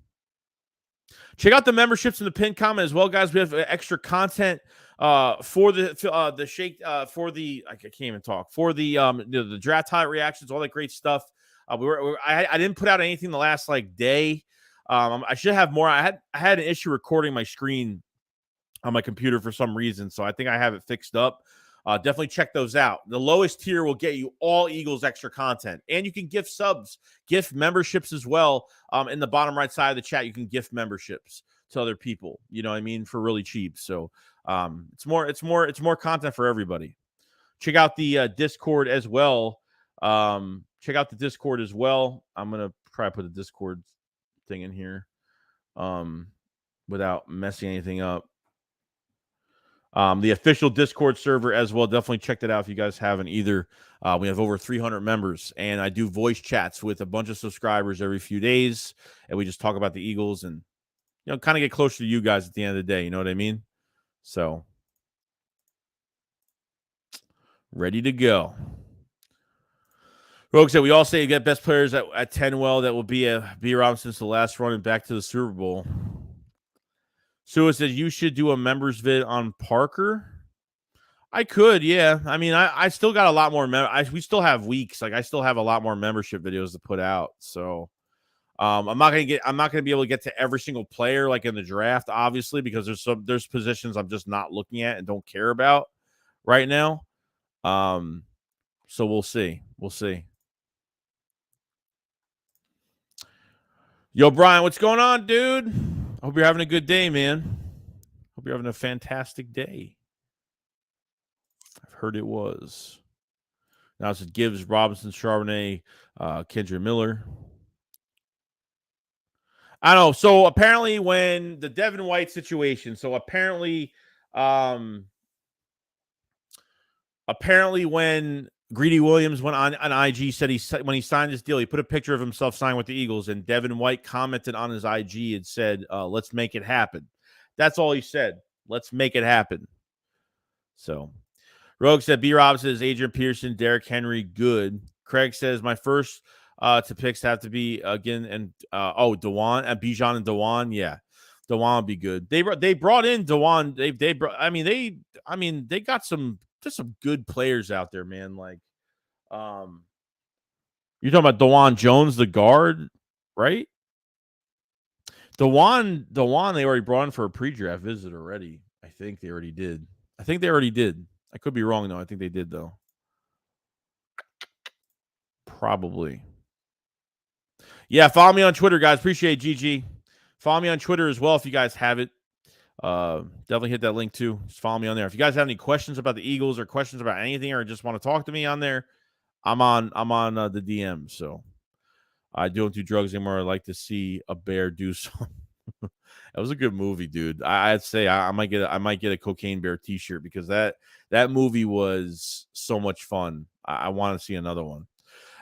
Check out the memberships in the pinned comment as well, guys. We have extra content for the shake for the I can't even talk for the draft highlight reactions, all that great stuff. I didn't put out anything the last day. I should have more. I had an issue recording my screen on my computer for some reason, so I think I have it fixed up. Definitely check those out. The lowest tier will get you all Eagles extra content, and you can gift subs, gift memberships as well. In the bottom right side of the chat, you can gift memberships to other people. You know what I mean, for really cheap. So it's more content for everybody. Check out the Discord as well. Check out the Discord as well. I'm gonna try to put the Discord thing in here without messing anything up. The official Discord server as well. Definitely check that out if you guys haven't either. We have over 300 members, and I do voice chats with a bunch of subscribers every few days, and we just talk about the Eagles and kind of get closer to you guys at the end of the day. You know what I mean? So ready to go. Rogue said we all say you get best players at 10. Well, that will be a B. Robinson's the last run and back to the Super Bowl. Sua says you should do a members vid on Parker. I could, yeah. I mean, I still got a lot more. We still have weeks. Like, I still have a lot more membership videos to put out. So, I'm not gonna be able to get to every single player like in the draft, obviously, because there's positions I'm just not looking at and don't care about right now. So we'll see. We'll see. Yo, Brian, what's going on, dude? I hope you're having a good day, man. Hope you're having a fantastic day. I've heard it was. Now it's Gibbs, Robinson, Charbonnet, Kendra Miller. I don't know. So apparently when the Devin White situation, apparently when Greedy Williams went on IG, said when he signed this deal, he put a picture of himself signing with the Eagles, and Devin White commented on his IG and said, let's make it happen. That's all he said. Let's make it happen. So Rogue said B. Robinson is Adrian Peterson, Derrick Henry, good. Craig says my first to picks have to be again and Dewan and Bijan and Dewan. Yeah, Dewan would be good. They brought in Dewan. They got some good players out there, man. Like, you're talking about Dewan Jones, the guard, right? Dewan, they already brought in for a pre-draft visit already. I think they already did. I could be wrong, though. I think they did, though. Probably. Yeah, follow me on Twitter, guys. Appreciate it, GG. Follow me on Twitter as well if you guys have it. Definitely hit that link, too. Just follow me on there. If you guys have any questions about the Eagles or questions about anything or just want to talk to me on there, I'm on the DM. So I don't do drugs anymore. I like to see a bear do something. That was a good movie, dude. I'd say I might get a Cocaine Bear T-shirt because that movie was so much fun. I want to see another one.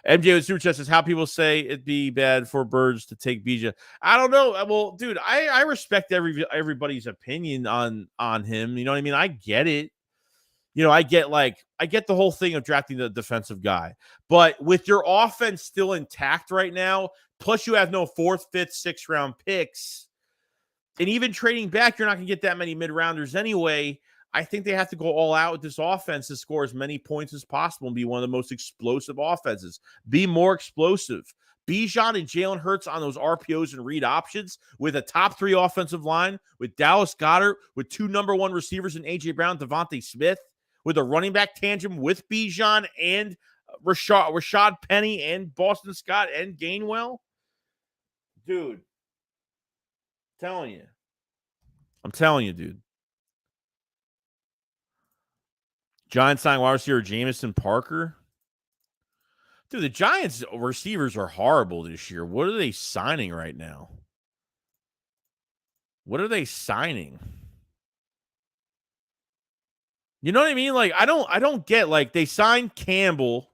MJ with Super Chat says how people say it'd be bad for Birds to take Bija. I don't know. Well, dude, I respect everybody's opinion on him. You know what I mean? I get it. I get the whole thing of drafting the defensive guy, but with your offense still intact right now, plus you have no 4th, 5th, 6th round picks. And even trading back, you're not going to get that many mid-rounders anyway. I think they have to go all out with this offense to score as many points as possible and be one of the most explosive offenses. Be more explosive. Bijan and Jalen Hurts on those RPOs and read options with a top 3 offensive line, with Dallas Goedert, with 2 number 1 receivers in A.J. Brown, Devontae Smith, with a running back tandem with Bijan and Rashad Penny and Boston Scott and Gainwell. Dude. I'm telling you, dude. Giants signing wide receiver Jamison Parker. Dude, the Giants receivers are horrible this year. What are they signing right now? What are they signing? You know what I mean? Like, I don't get, like, they signed Campbell.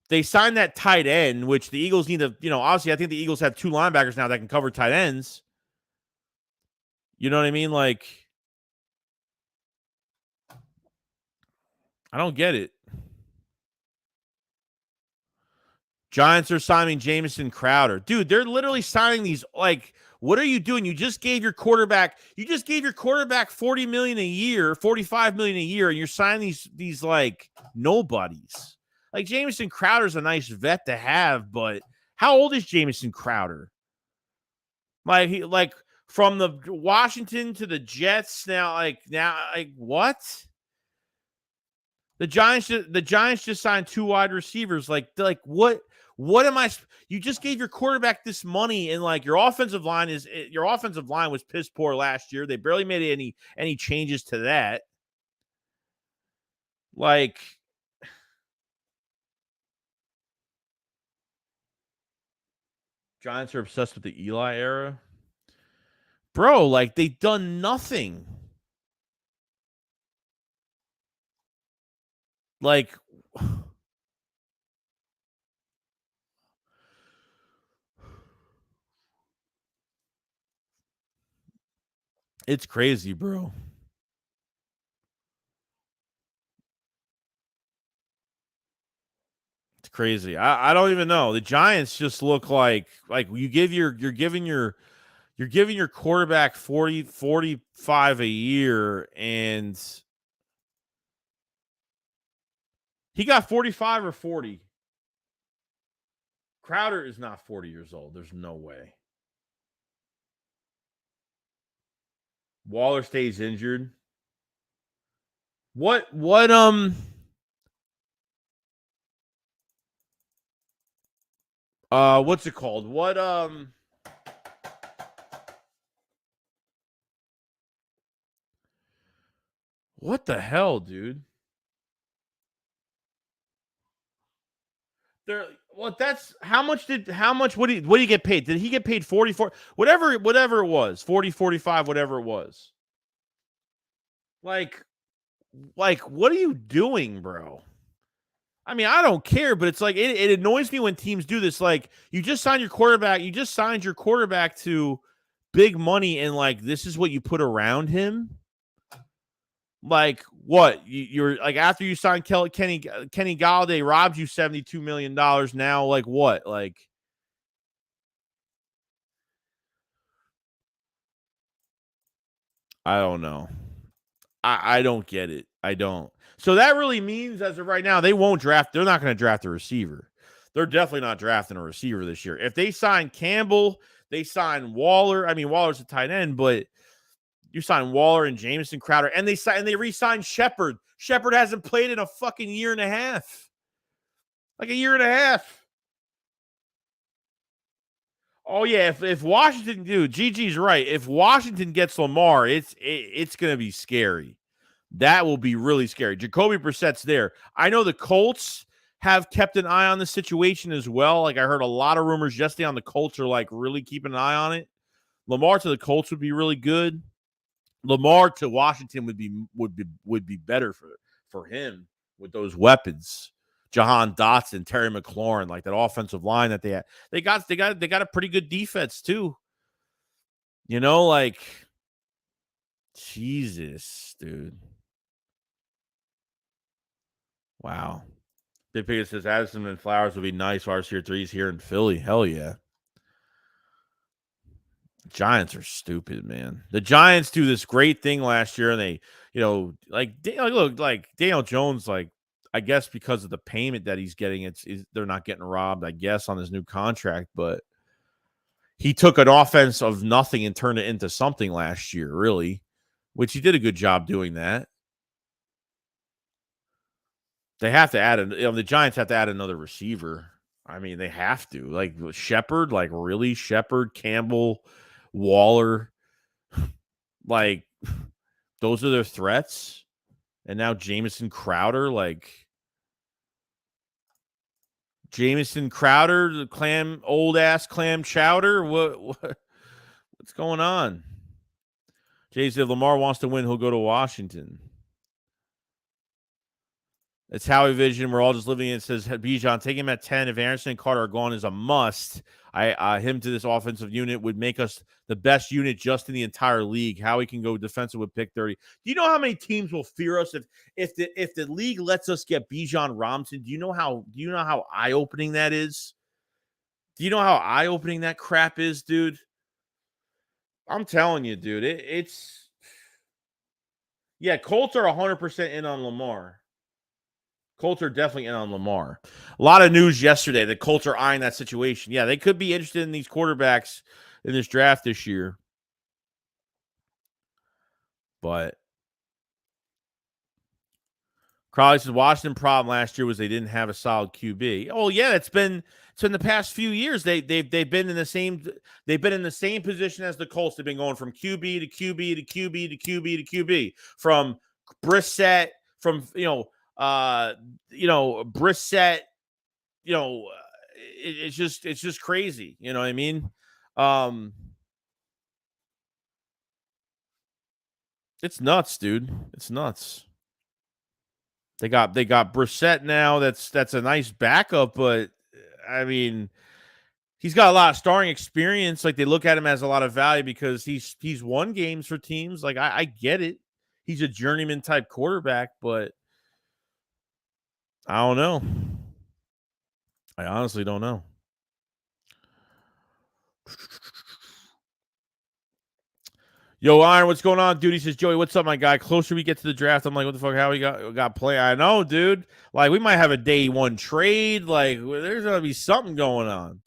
They signed that tight end, which the Eagles need to, obviously I think the Eagles have 2 linebackers now that can cover tight ends. You know what I mean? Like, I don't get it. Giants are signing Jamison Crowder. Dude, they're literally signing these, like, what are you doing? You just gave your quarterback $40 million a year, $45 million a year, and you're signing these like nobodies. Like, Jamison Crowder's a nice vet to have, but how old is Jamison Crowder? Like from the Washington to the Jets now, what? The Giants just signed 2 wide receivers. Like what? What am I? You just gave your quarterback this money, and like your offensive line was piss poor last year. They barely made any changes to that. Like, Giants are obsessed with the Eli era, bro. Like, they've done nothing. Like, it's crazy, bro. It's crazy. I don't even know. The Giants just look like you're giving your quarterback 45 a year, and he got 45 or 40. Crowder is not 40 years old. There's no way. Waller stays injured. What's it called? What the hell, dude? That's how much what did he get paid? Did he get paid 44? Whatever it was, 40, 45, whatever it was. Like, what are you doing, bro? I mean, I don't care, but it's like it annoys me when teams do this. Like, you just signed your quarterback to big money, and like, this is what you put around him. Like, what? You're like, after you signed Kenny Galladay robbed you $72 million now, like, what? Like, I don't know. I don't get it. I don't. So that really means, as of right now, they're not going to draft a receiver. They're definitely not drafting a receiver this year. If they sign Campbell, they sign Waller. I mean, Waller's a tight end, but you sign Waller and Jamison Crowder, and they re-sign Shepard. Shepard hasn't played in a fucking year and a half. Like, a year and a half. Oh yeah, if Washington, dude, GG's right. If Washington gets Lamar, it's going to be scary. That will be really scary. Jacoby Brissett's there. I know the Colts have kept an eye on the situation as well. Like, I heard a lot of rumors yesterday on the Colts are like really keeping an eye on it. Lamar to the Colts would be really good. Lamar to Washington would be better for him with those weapons. Jahan Dotson, Terry McLaurin, like that offensive line that they had. They got a pretty good defense too. Like, Jesus, dude. Wow. Big Pig says Addison and Flowers would be nice. RC 3s here in Philly. Hell yeah. Giants are stupid, man. The Giants do this great thing last year, and they, like Daniel Jones, like, I guess because of the payment that he's getting, they're not getting robbed, I guess, on his new contract, but he took an offense of nothing and turned it into something last year, really, which he did a good job doing that. They have to add the Giants have to add another receiver. I mean, they have to. Like, Shepard, like, really? Shepard, Campbell, Waller, like, those are their threats. And now Jamison Crowder, like, Jamison Crowder, the old ass clam chowder. What's going on? Jay said Lamar wants to win, he'll go to Washington. It's Howie Vision. We're all just living in it. It says, Bijan, take him at 10. If Anderson and Carter are gone is a must. Him to this offensive unit would make us the best unit just in the entire league. Howie can go defensive with pick 30. Do you know how many teams will fear us if the league lets us get Bijan Robinson? Do you know how eye-opening that is? Do you know how eye-opening that crap is, dude? I'm telling you, dude. It's yeah, Colts are 100% in on Lamar. Colts are definitely in on Lamar. A lot of news yesterday that Colts are eyeing that situation. Yeah, they could be interested in these quarterbacks in this draft this year. But Crowley says Washington problem last year was they didn't have a solid QB. Oh yeah, it's been the past few years. They've been in the same position as the Colts. They've been going from QB to QB to QB to QB to QB, from Brissett, from Brissett, it's just crazy. You know what I mean? It's nuts, dude. It's nuts. They got Brissett now. That's a nice backup, but I mean, he's got a lot of starring experience. Like, they look at him as a lot of value because he's won games for teams. Like, I get it. He's a journeyman type quarterback, but I don't know. I honestly don't know. Yo, Iron, what's going on, dude? He says, Joey, what's up, my guy? Closer we get to the draft, I'm like, what the fuck? How we got play? I know, dude. Like, we might have a day one trade. Like, there's gonna be something going on.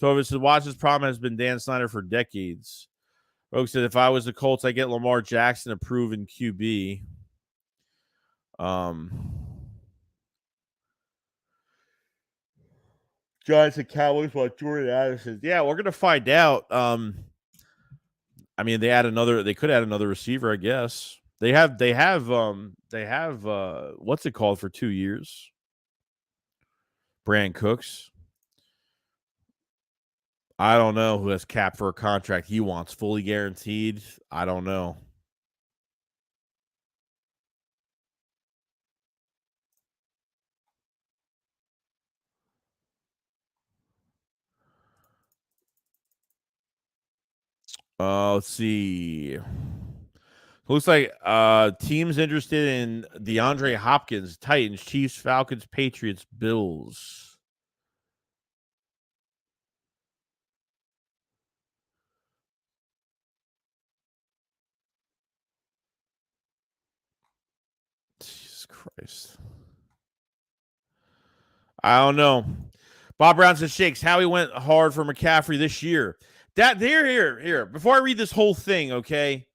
So says, Washington's problem has been Dan Snyder for decades. Rogue said, if I was the Colts, I get Lamar Jackson a proven QB. Giants and Cowboys want Jordan Addison. Yeah, we're gonna find out. I mean, they could add another receiver, I guess. They have what's it called for 2 years? Brand Cooks. I don't know who has cap for a contract he wants fully guaranteed. I don't know. Let's see. Looks like teams interested in DeAndre Hopkins, Titans, Chiefs, Falcons, Patriots, Bills. Jesus Christ. I don't know. Bob Brown says Shakes. Howie went hard for McCaffrey this year. Here. Before I read this whole thing, okay?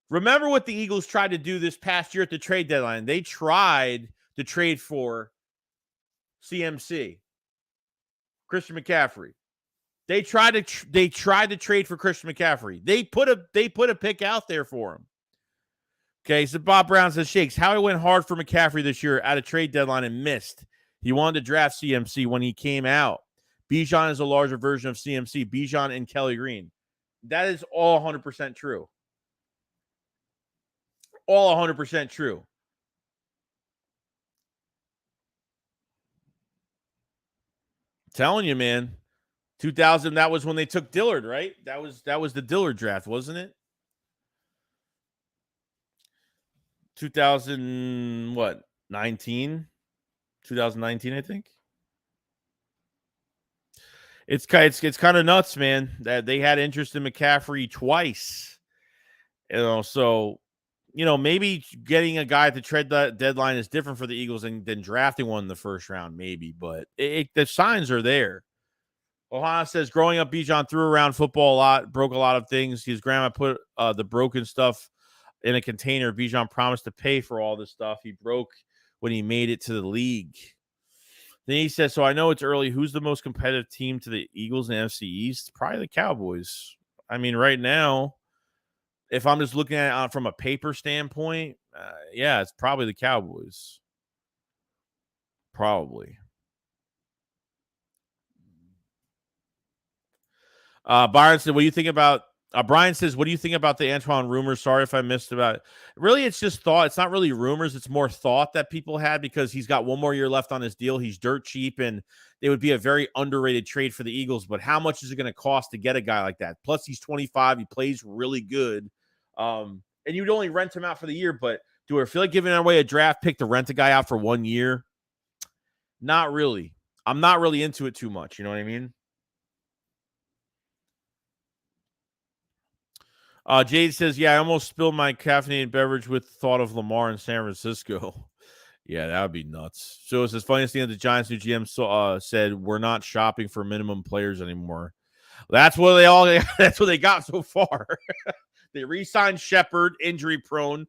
Remember what the Eagles tried to do this past year at the trade deadline. They tried to trade for CMC, Christian McCaffrey. They tried to trade for Christian McCaffrey. They put a pick out there for him. Okay, so Bob Brown says Shakes. Howie went hard for McCaffrey this year at a trade deadline and missed. He wanted to draft CMC when he came out. Bijan is a larger version of CMC. Bijan and Kelly Green. That is all 100% true. All 100% true. I'm telling you, man. 2000, that was when they took Dillard, right? That was the Dillard draft, wasn't it? 2000, what? 19? 2019, I think. It's kind of nuts, man, that they had interest in McCaffrey twice. So maybe getting a guy at the trade deadline is different for the Eagles than drafting one in the first round, maybe. But the signs are there. Ohana says, growing up, Bijan threw around football a lot, broke a lot of things. His grandma put the broken stuff in a container. Bijan promised to pay for all this stuff he broke when he made it to the league. Then he says, so I know it's early. Who's the most competitive team to the Eagles in the NFC East? Probably the Cowboys. I mean, right now, if I'm just looking at it from a paper standpoint, yeah, it's probably the Cowboys. Probably. Byron said, what do you think about Brian says, what do you think about the Antoine rumors? Sorry if I missed about it. Really, it's just thought. It's not really rumors. It's more thought that people had because he's got one more year left on his deal. He's dirt cheap, and it would be a very underrated trade for the Eagles. But how much is it going to cost to get a guy like that? Plus, he's 25. He plays really good. And you'd only rent him out for the year. But do I feel like giving away a draft pick to rent a guy out for 1 year? Not really. I'm not really into it too much. You know what I mean? Jade says, yeah, I almost spilled my caffeinated beverage with the thought of Lamar in San Francisco. Yeah, that would be nuts. So it says, funniest thing that the Giants new GM said, we're not shopping for minimum players anymore. That's what that's what they got so far. They re-signed Shepard, injury prone,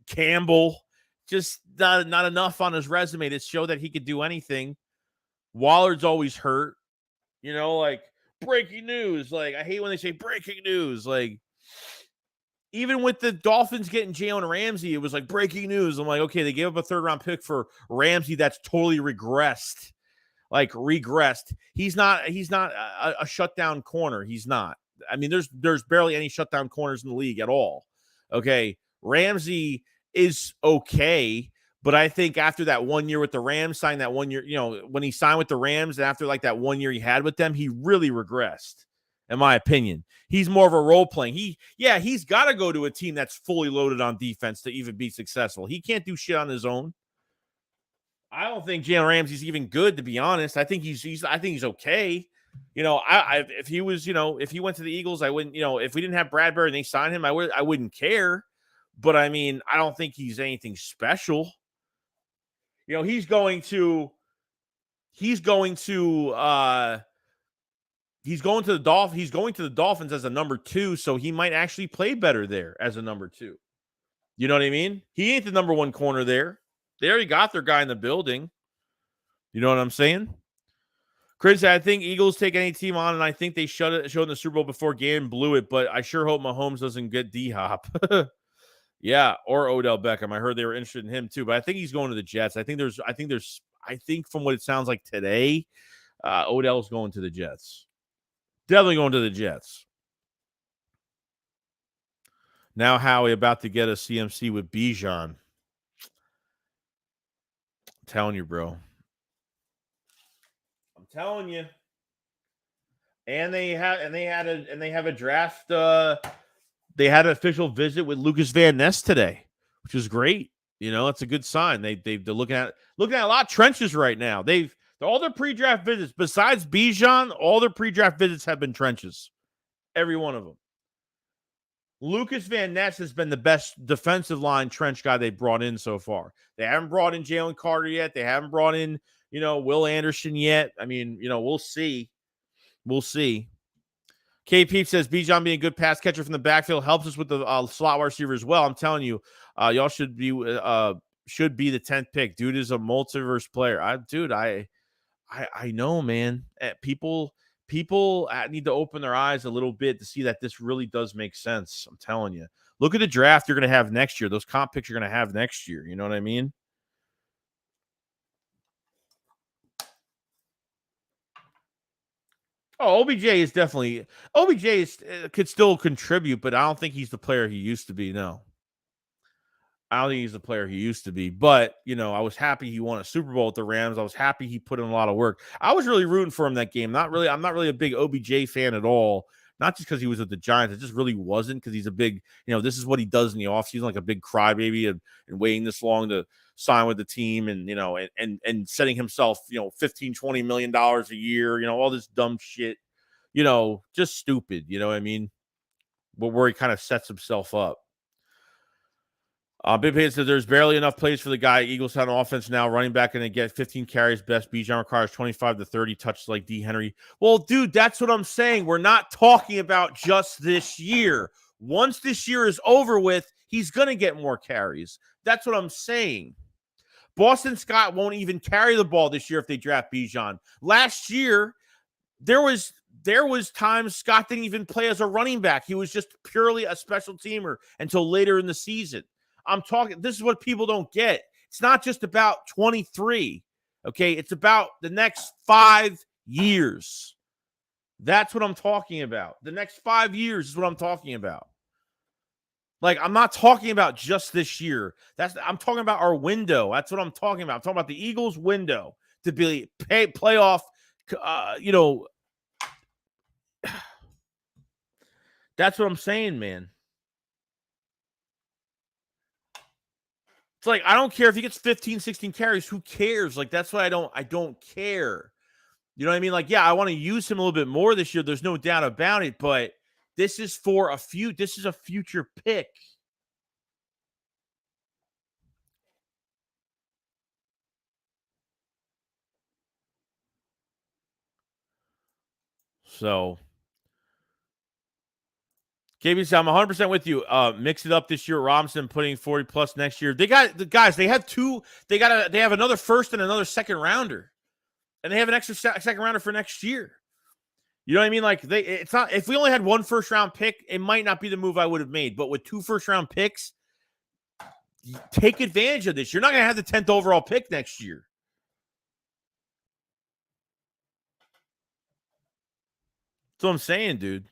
Campbell, just not enough on his resume to show that he could do anything. Wallard's always hurt. You know, like breaking news. Like, I hate when they say breaking news. Like, even with the Dolphins getting Jalen Ramsey, it was like breaking news. I'm like, okay, they gave up a 3rd-round pick for Ramsey that's totally regressed. Like, regressed. He's not a shutdown corner. He's not. I mean, there's barely any shutdown corners in the league at all. Okay. Ramsey is okay, but I think after that 1 year with the Rams, signed that 1 year, you know, when he signed with the Rams, and after like that 1 year he had with them, he really regressed. In my opinion, he's more of a role playing. He's got to go to a team that's fully loaded on defense to even be successful. He can't do shit on his own. I don't think Jalen Ramsey's even good, to be honest. I think he's okay. You know, if he was, you know, if he went to the Eagles, I wouldn't, you know, if we didn't have Bradbury and they signed him, I wouldn't care. But I mean, I don't think he's anything special. You know, he's going to the Dolphins as a number 2, so he might actually play better there as a number 2. You know what I mean? He ain't the number 1 corner there. They already got their guy in the building. You know what I'm saying? Chris, I think Eagles take any team on, and I think they showed in the Super Bowl before game blew it, but I sure hope Mahomes doesn't get D-Hop. Yeah, or Odell Beckham. I heard they were interested in him too, but I think he's going to the Jets. I think from what it sounds like today, Odell's going to the Jets. Definitely going to the Jets. Now Howie about to get a CMC with Bijan. I'm telling you, bro. I'm telling you. And they have a draft. They had an official visit with Lucas Van Ness today, which is great. You know, it's a good sign. They're looking at a lot of trenches right now. All their pre-draft visits, besides Bijan, all their pre-draft visits have been trenches. Every one of them. Lucas Van Ness has been the best defensive line trench guy they brought in so far. They haven't brought in Jalen Carter yet. They haven't brought in, you know, Will Anderson yet. I mean, you know, we'll see. We'll see. K. Peep says Bijan being a good pass catcher from the backfield helps us with the slot receiver as well. I'm telling you, y'all should be the 10th pick. Dude is a multiverse player. I know, man. People need to open their eyes a little bit to see that this really does make sense. I'm telling you. Look at the draft you're going to have next year. Those comp picks you're going to have next year. You know what I mean? Oh, OBJ could still contribute, but I don't think he's the player he used to be. No. I don't think he's the player he used to be, but, you know, I was happy he won a Super Bowl with the Rams. I was happy he put in a lot of work. I was really rooting for him that game. I'm not really a big OBJ fan at all. Not just because he was with the Giants. It just really wasn't, because he's a big, you know, this is what he does in the offseason, like a big crybaby and waiting this long to sign with the team, and, you know, and setting himself, you know, $15-20 million a year, you know, all this dumb shit, you know, just stupid, you know what I mean? But where he kind of sets himself up. Big Payne says there's barely enough plays for the guy. Eagles have an offense now. Running back going to get 15 carries best. Bijan requires 25 to 30 touches like D. Henry. Well, dude, that's what I'm saying. We're not talking about just this year. Once this year is over with, he's going to get more carries. That's what I'm saying. Boston Scott won't even carry the ball this year if they draft Bijan. Last year, there was times Scott didn't even play as a running back. He was just purely a special teamer until later in the season. This is what people don't get. It's not just about 23. Okay. It's about the next 5 years. That's what I'm talking about. The next 5 years is what I'm talking about. Like, I'm not talking about just this year. I'm talking about our window. That's what I'm talking about. I'm talking about the Eagles' window to be playoff. That's what I'm saying, man. It's like, I don't care if he gets 15, 16 carries. Who cares? Like, that's why I don't care. You know what I mean? Like, yeah, I want to use him a little bit more this year. There's no doubt about it. But this is this is a future pick. So, KB, I'm 100% with you. Mix it up this year. Robinson putting 40 plus next year. They got the guys. They have two. They have another first and another second rounder, and they have an extra second rounder for next year. You know what I mean? Like, it's not. If we only had one first round pick, it might not be the move I would have made. But with 2 first round picks, take advantage of this. You're not going to have the 10th overall pick next year. That's what I'm saying, dude.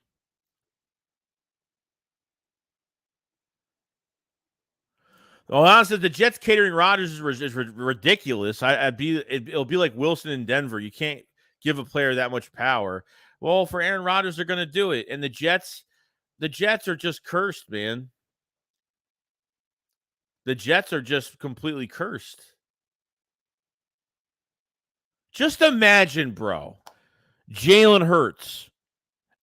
Well, honestly, the Jets catering Rodgers is ridiculous. It'll be like Wilson in Denver. You can't give a player that much power. Well, for Aaron Rodgers, they're going to do it, and the Jets are just cursed, man. The Jets are just completely cursed. Just imagine, bro. Jalen Hurts,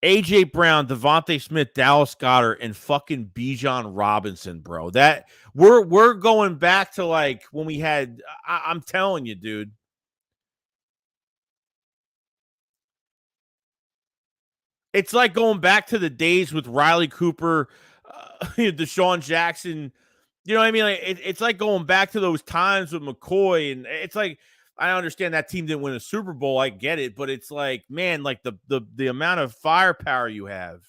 A.J. Brown, Devontae Smith, Dallas Goedert, and fucking Bijan Robinson, bro. That we're going back to like when we had. I'm telling you, dude. It's like going back to the days with Riley Cooper, Deshaun Jackson. You know what I mean? Like, it's like going back to those times with McCoy, and it's like, I understand that team didn't win a Super Bowl. I get it, but it's like, man, like the amount of firepower you have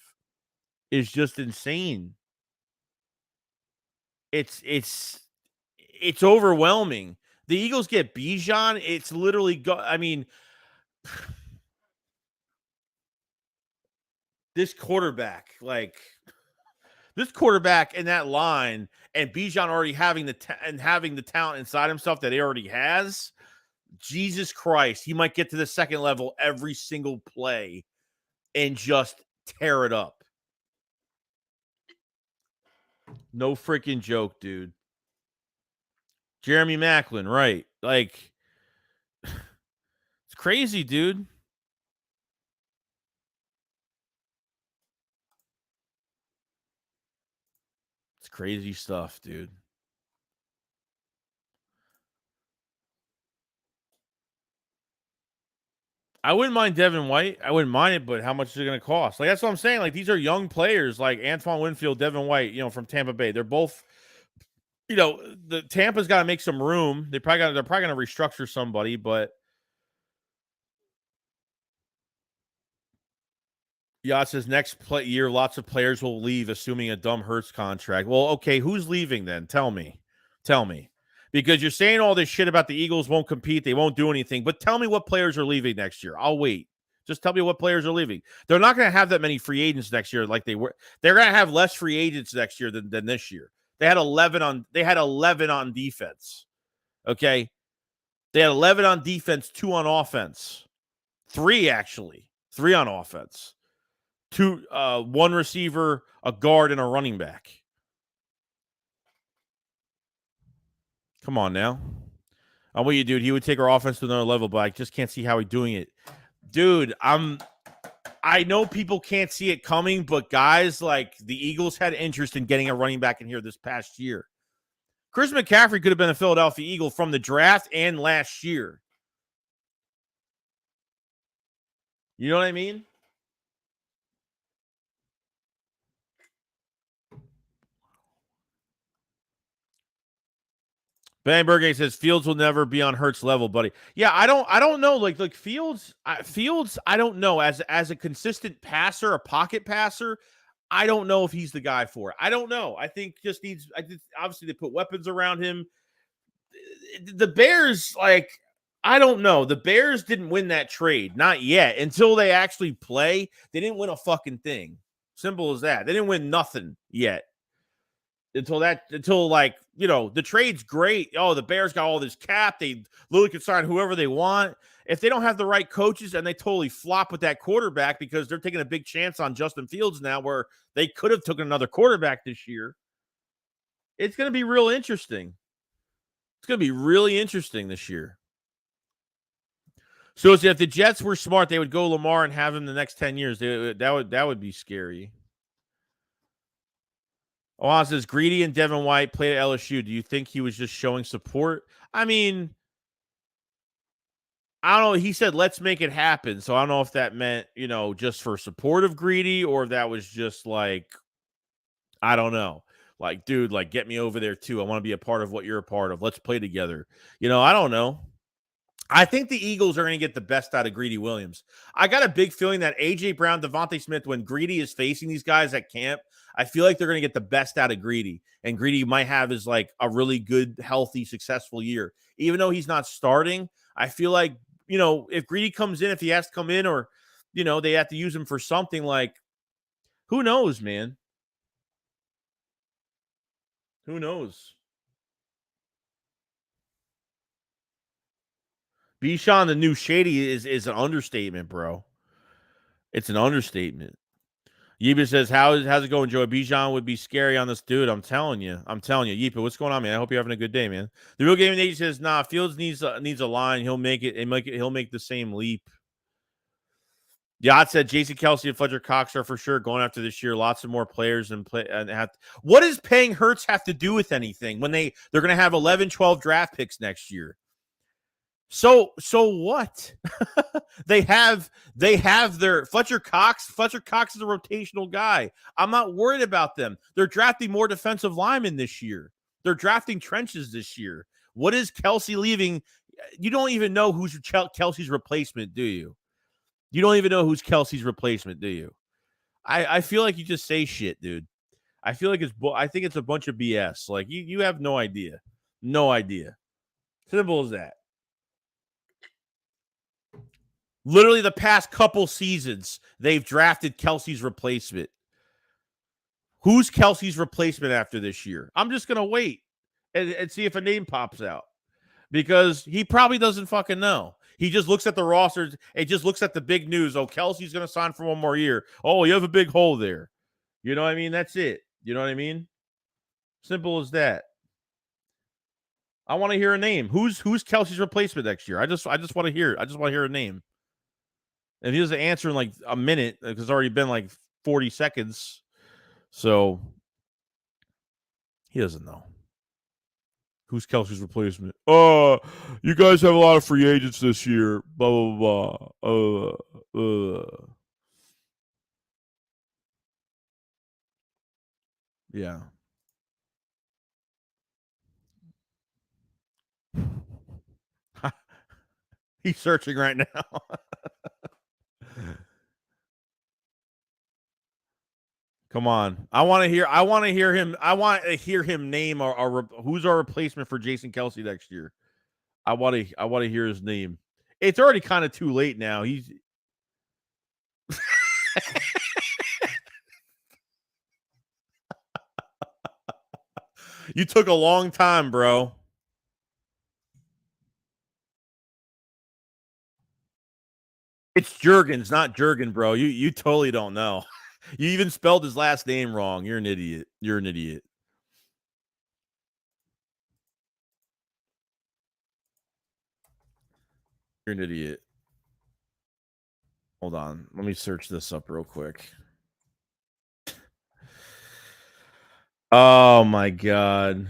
is just insane. It's overwhelming. The Eagles get Bijan. It's literally I mean, this quarterback, in that line, and Bijan already having the talent inside himself that he already has. Jesus Christ, he might get to the second level every single play and just tear it up. No freaking joke, dude. Jeremy Maclin, right? Like, it's crazy, dude. It's crazy stuff, dude. I wouldn't mind Devin White. I wouldn't mind it, but how much is it going to cost? Like, that's what I'm saying. Like, these are young players like Antoine, Winfield, Devin White, from Tampa Bay. They're both, the Tampa's got to make some room. They're probably going to restructure somebody, but yeah, it says next year, lots of players will leave, assuming a dumb Hurts contract. Well, okay, who's leaving then? Tell me. Because you're saying all this shit about the Eagles won't compete, they won't do anything, but tell me what players are leaving next year. I'll wait. Just tell me what players are leaving. They're not going to have that many free agents next year like they were. They're going to have less free agents next year than this year. They had 11 on defense. Okay? They had 11 on defense, 2 on offense. 3 actually. 3 on offense. 2 1 receiver, a guard, and a running back. Come on now. I'm with you, dude. He would take our offense to another level, but I just can't see how he's doing it. Dude, I know people can't see it coming, but guys, like, the Eagles had interest in getting a running back in here this past year. Chris McCaffrey could have been a Philadelphia Eagle from the draft and last year. You know what I mean? Ben Berge says Fields will never be on Hurts level, buddy. Yeah, I don't know. Like Fields, I don't know. As a consistent passer, a pocket passer, I don't know if he's the guy for it. I don't know. I think obviously they put weapons around him. The Bears, like, I don't know. The Bears didn't win that trade. Not yet. Until they actually play, they didn't win a fucking thing. Simple as that. They didn't win nothing yet. Until like, you know, the trade's great. Oh, the Bears got all this cap. They literally can sign whoever they want. If they don't have the right coaches and they totally flop with that quarterback because they're taking a big chance on Justin Fields now where they could have taken another quarterback this year, it's going to be real interesting. It's going to be really interesting this year. So if the Jets were smart, they would go Lamar and have him the next 10 years. That would be scary. Ohan says, Greedy and Devin White played at LSU. Do you think he was just showing support? I mean, I don't know. He said, let's make it happen. So I don't know if that meant, you know, just for support of Greedy or if that was just like, I don't know. Like, dude, like, get me over there too. I want to be a part of what you're a part of. Let's play together. You know, I don't know. I think the Eagles are going to get the best out of Greedy Williams. I got a big feeling that A.J. Brown, Devontae Smith, when Greedy is facing these guys at camp, I feel like they're going to get the best out of Greedy. And Greedy might have his like a really good, healthy, successful year. Even though he's not starting, I feel like, you know, if Greedy comes in, if he has to come in or, you know, they have to use him for something like, who knows, man? Who knows? Bichon, the new Shady, is an understatement, bro. It's an understatement. Yeepa says, how's it going, Joe? Bijan would be scary on this dude. I'm telling you. Yeepa, what's going on, man? I hope you're having a good day, man. The Real Gaming Age says, nah, Fields needs a line. He'll make it. He'll make the same leap. Yacht said Jason Kelce and Fletcher Cox are for sure going after this year. Lots of more players and play. And what does paying Hurts have to do with anything when they're going to have 11, 12 draft picks next year? So what? they have their Fletcher Cox. Fletcher Cox is a rotational guy. I'm not worried about them. They're drafting more defensive linemen this year. They're drafting trenches this year. What is Kelce leaving? You don't even know who's Kelce's replacement, do you? You don't even know who's Kelce's replacement, do you? I feel like you just say shit, dude. I feel like I think it's a bunch of BS. Like you have no idea. No idea. Simple as that. Literally the past couple seasons, they've drafted Kelce's replacement. Who's Kelce's replacement after this year? I'm just going to wait and see if a name pops out because he probably doesn't fucking know. He just looks at the rosters and just looks at the big news. Oh, Kelce's going to sign for one more year. Oh, you have a big hole there. You know what I mean? That's it. You know what I mean? Simple as that. I want to hear a name. Who's Kelce's replacement next year? I just want to hear. I just want to hear a name. And he doesn't answer in like a minute because it's already been like 40 seconds. So he doesn't know. Who's Kelce's replacement? You guys have a lot of free agents this year. Blah, blah, blah. Yeah. He's searching right now. Come on. I want to hear him name who's our replacement for Jason Kelce next year. I want to hear his name. It's already kind of too late now. He's You took a long time, bro. It's Jurgens, not Jurgen, bro. You totally don't know. You even spelled his last name wrong. You're an idiot. You're an idiot. You're an idiot. Hold on. Let me search this up real quick. Oh my god.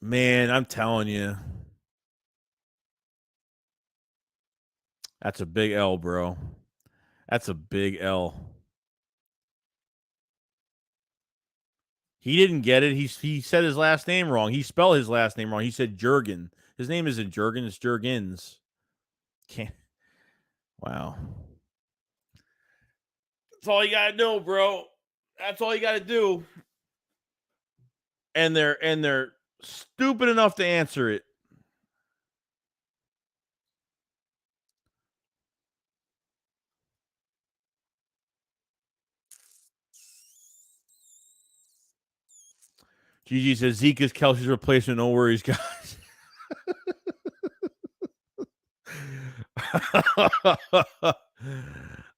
Man, I'm telling you. That's a big L, bro. That's a big L. He didn't get it. He said his last name wrong. He spelled his last name wrong. He said Jurgen. His name isn't Jurgen, it's Jurgens. Can't. Wow. That's all you gotta know, bro. That's all you gotta do. And they're stupid enough to answer it. Gigi says Zeke is Kelsey's replacement. No worries, guys.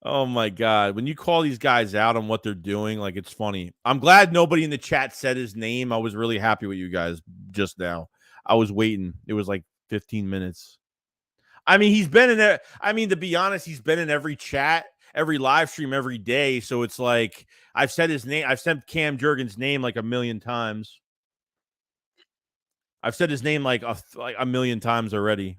Oh my God. When you call these guys out on what they're doing, like, it's funny. I'm glad nobody in the chat said his name. I was really happy with you guys just now. I was waiting. It was like 15 minutes. I mean, he's been in there. I mean, to be honest, he's been in every chat, every live stream, every day. So it's like I've said his name. I've said Cam Jurgens' name like a million times. I've said his name like a million times already.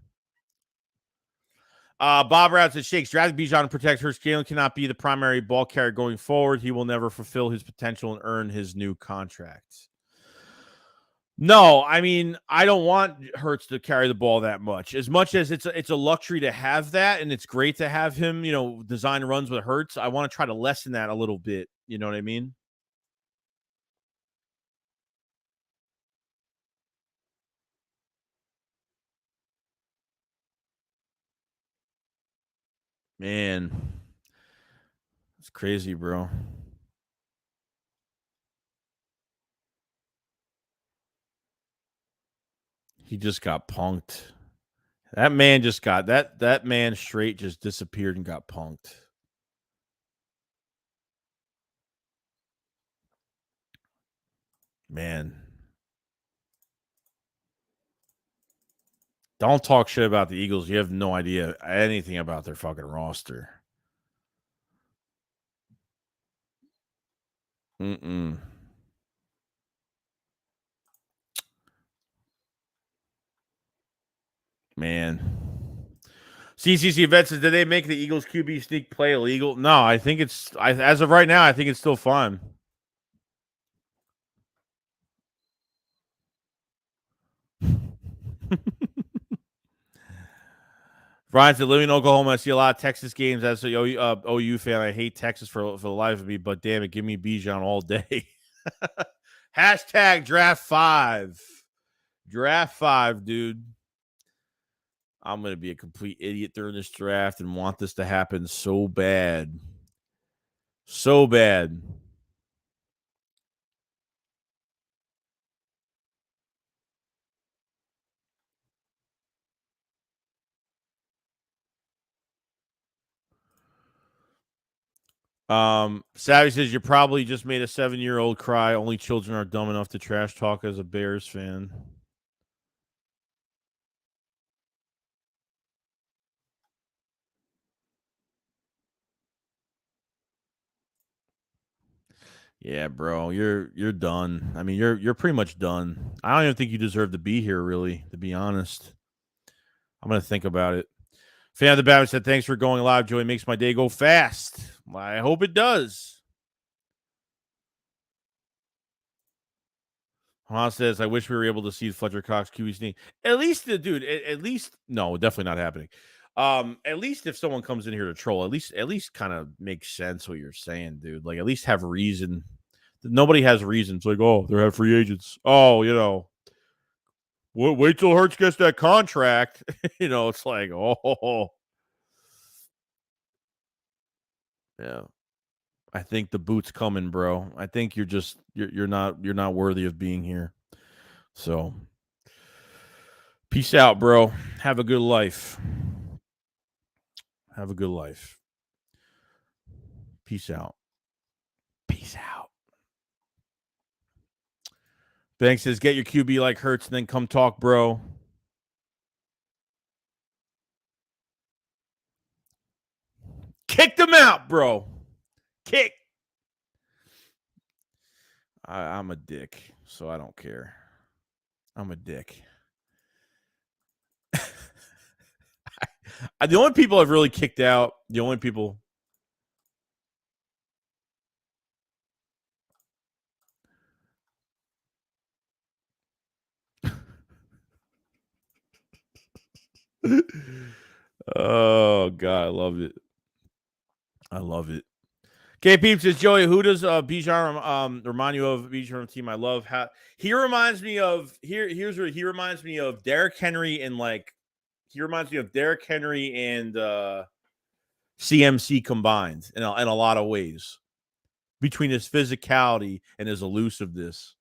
Bob Rouse at Shakes. Draft Bijan to protect Hurts. Jalen cannot be the primary ball carrier going forward. He will never fulfill his potential and earn his new contract. No, I mean, I don't want Hurts to carry the ball that much. As much as it's a luxury to have that, and it's great to have him, design runs with Hurts. I want to try to lessen that a little bit. You know what I mean? Man, it's crazy, bro. He just got punked. That man just got that man straight just disappeared and got punked. Man. Don't talk shit about the Eagles. You have no idea anything about their fucking roster. Mm-mm. Man. CCC Vet says, did they make the Eagles QB sneak play illegal? No, I think as of right now, I think it's still fine. Brian said, living in Oklahoma, I see a lot of Texas games. As an OU fan, I hate Texas for the life of me, but damn it, give me Bijan all day. Hashtag draft 5. Draft 5, dude. I'm going to be a complete idiot during this draft and want this to happen so bad. So bad. Savvy says, you probably just made a 7-year-old cry. Only children are dumb enough to trash talk as a Bears fan. Yeah, bro, you're done. I mean, you're pretty much done. I don't even think you deserve to be here, really, to be honest. I'm gonna think about it. Fan of the Batman said, thanks for going live, Joey. Makes my day go fast. I hope it does. Haas says, I wish we were able to see Fletcher Cox QB sneak. At least, dude, at least, no, definitely not happening. At least if someone comes in here to troll, at least kind of makes sense what you're saying, dude. Like, at least have reason. Nobody has reason. It's like, oh, they're free agents. Oh, wait till Hurts gets that contract. It's like, oh, yeah. I think the boot's coming, bro. I think you're not worthy of being here. So, peace out, bro. Have a good life. Have a good life. Peace out. Peace out. Banks says, get your QB like Hurts and then come talk, bro. Kick them out, bro. Kick. I'm a dick, so I don't care. I'm a dick. The only people I've really kicked out, the only people. Oh, God, I love it. I love it. Okay, Peeps says, Joey, who does Bijan remind you of? Bijan from Team I Love. He reminds me of here's what he reminds me of. Derrick Henry and he reminds me of Derrick Henry and CMC combined in a lot of ways, between his physicality and his elusiveness.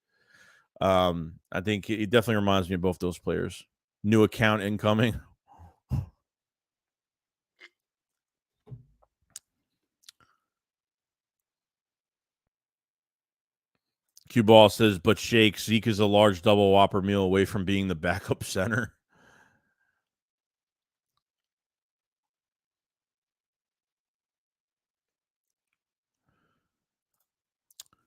I think he definitely reminds me of both those players. New account incoming. Q Ball says, but Shake, Zeke is a large double Whopper meal away from being the backup center.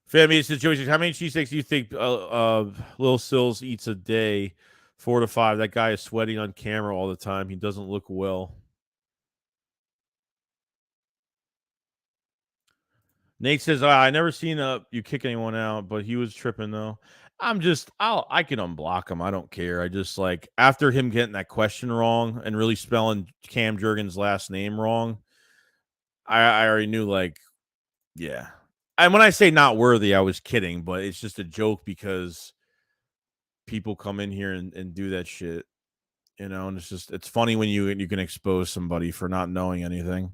Family situation. How many cheesesteaks do you think Lil Sills eats a day? 4 to 5. That guy is sweating on camera all the time. He doesn't look well. Nate says, I never seen you kick anyone out, but he was tripping though. I can unblock him. I don't care. I just like after him getting that question wrong and really spelling Cam Jurgens' last name wrong, I already knew like, yeah. And when I say not worthy, I was kidding, but it's just a joke because people come in here and do that shit, you know, and it's funny when you can expose somebody for not knowing anything.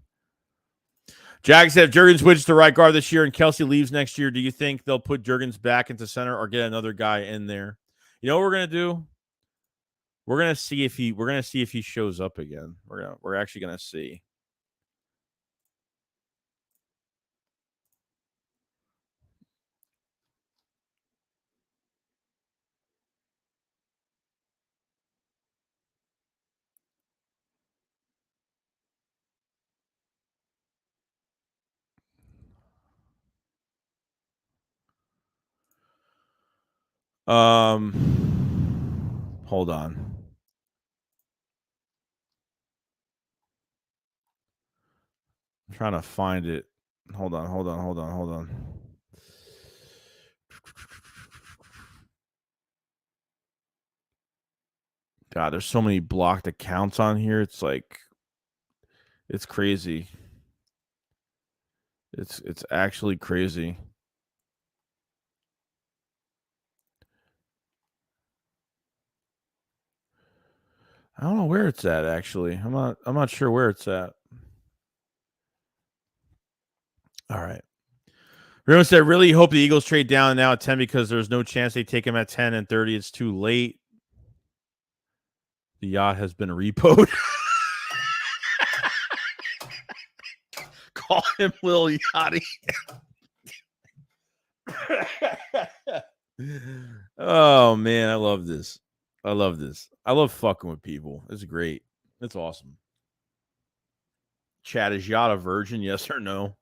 Jack said, if Jurgens switches to right guard this year and Kelsey leaves next year, do you think they'll put Jurgens back into center or get another guy in there? You know what we're gonna do? We're gonna see if he shows up again. We're actually gonna see. Hold on. I'm trying to find it. Hold on. God, there's so many blocked accounts on here. It's like, it's crazy. It's actually crazy. I don't know where it's at. Actually, I'm not sure where it's at. All right. Everyone said, really hope the Eagles trade down now at 10 because there's no chance they take him at 10 and 30. It's too late. The yacht has been repoed. Call him Lil Yachty. Oh, man. I love this. I love fucking with people. It's great. It's awesome. Chad, is Yacht a virgin? Yes or no?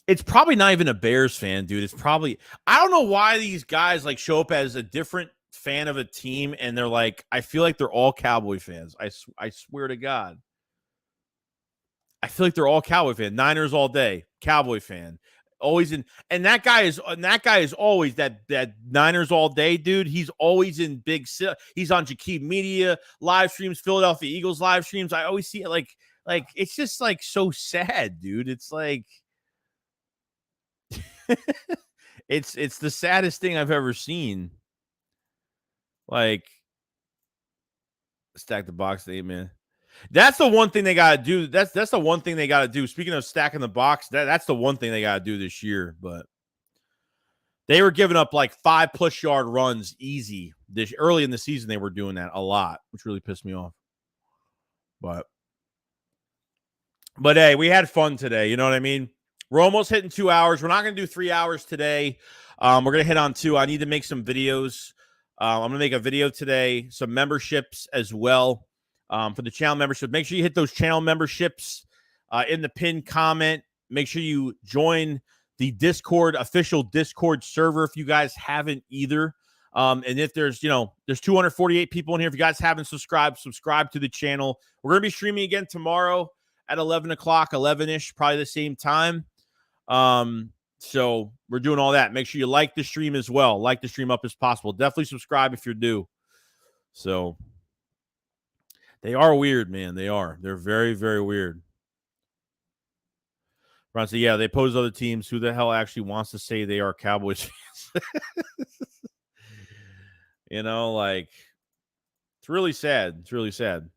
It's probably not even a Bears fan, dude. It's probably, I don't know why these guys like show up as a different fan of a team and they're like, I feel like they're all Cowboy fans. I swear to God. I feel like they're all Cowboy fan. Niners all day, Cowboy fan. Always in, and that guy is always that Niners all day dude. He's always in big. He's on Jakeem Media live streams, Philadelphia Eagles live streams. I always see it like it's just like so sad, dude. It's like it's the saddest thing I've ever seen. Like, stack the box, man. That's the one thing they gotta do. That's the one thing they gotta do. Speaking of stacking the box, that's the one thing they gotta do this year. But they were giving up like 5+ yard runs easy this early in the season. They were doing that a lot, which really pissed me off. But hey, we had fun today. You know what I mean? We're almost hitting 2 hours. We're not gonna do 3 hours today. We're gonna hit on 2. I need to make some videos. I'm gonna make a video today, some memberships as well. For the channel membership, make sure you hit those channel memberships in the pinned comment. Make sure you join the Discord, official Discord server if you guys haven't either. And if there's 248 people in here. If you guys haven't subscribed to the channel. We're going to be streaming again tomorrow at 11 o'clock, 11-ish, probably the same time. So we're doing all that. Make sure you like the stream as well. Like the stream up as possible. Definitely subscribe if you're new. So they are weird, man. They are. They're very, very weird. Ron said, yeah, they pose other teams. Who the hell actually wants to say they are Cowboys fans? Like, it's really sad. It's really sad.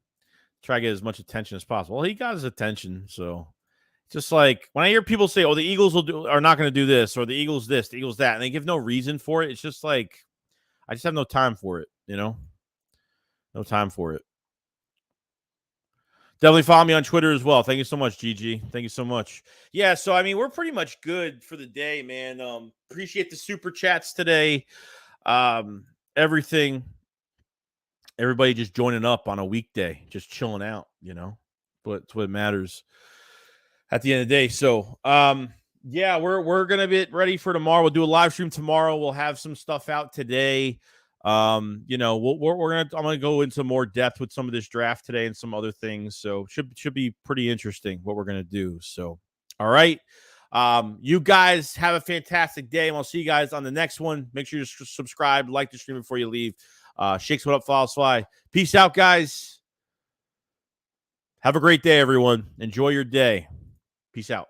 Try to get as much attention as possible. Well, he got his attention, so Just like when I hear people say, "Oh, the Eagles are not going to do this," or "The Eagles this, the Eagles that," and they give no reason for it. It's just like I just have no time for it. No time for it. Definitely follow me on Twitter as well. Thank you so much, GG. Thank you so much. Yeah, so I mean, we're pretty much good for the day, man. Appreciate the super chats today. Everything. Everybody just joining up on a weekday, just chilling out. But it's what matters at the end of the day. So, yeah, we're gonna get ready for tomorrow. We'll do a live stream tomorrow. We'll have some stuff out today. I'm gonna go into more depth with some of this draft today and some other things. So should be pretty interesting what we're gonna do. So, all right. You guys have a fantastic day, and I'll see you guys on the next one. Make sure you subscribe, like the stream before you leave. Shakes, what up, Falls Fly. Peace out, guys. Have a great day, everyone. Enjoy your day. Peace out.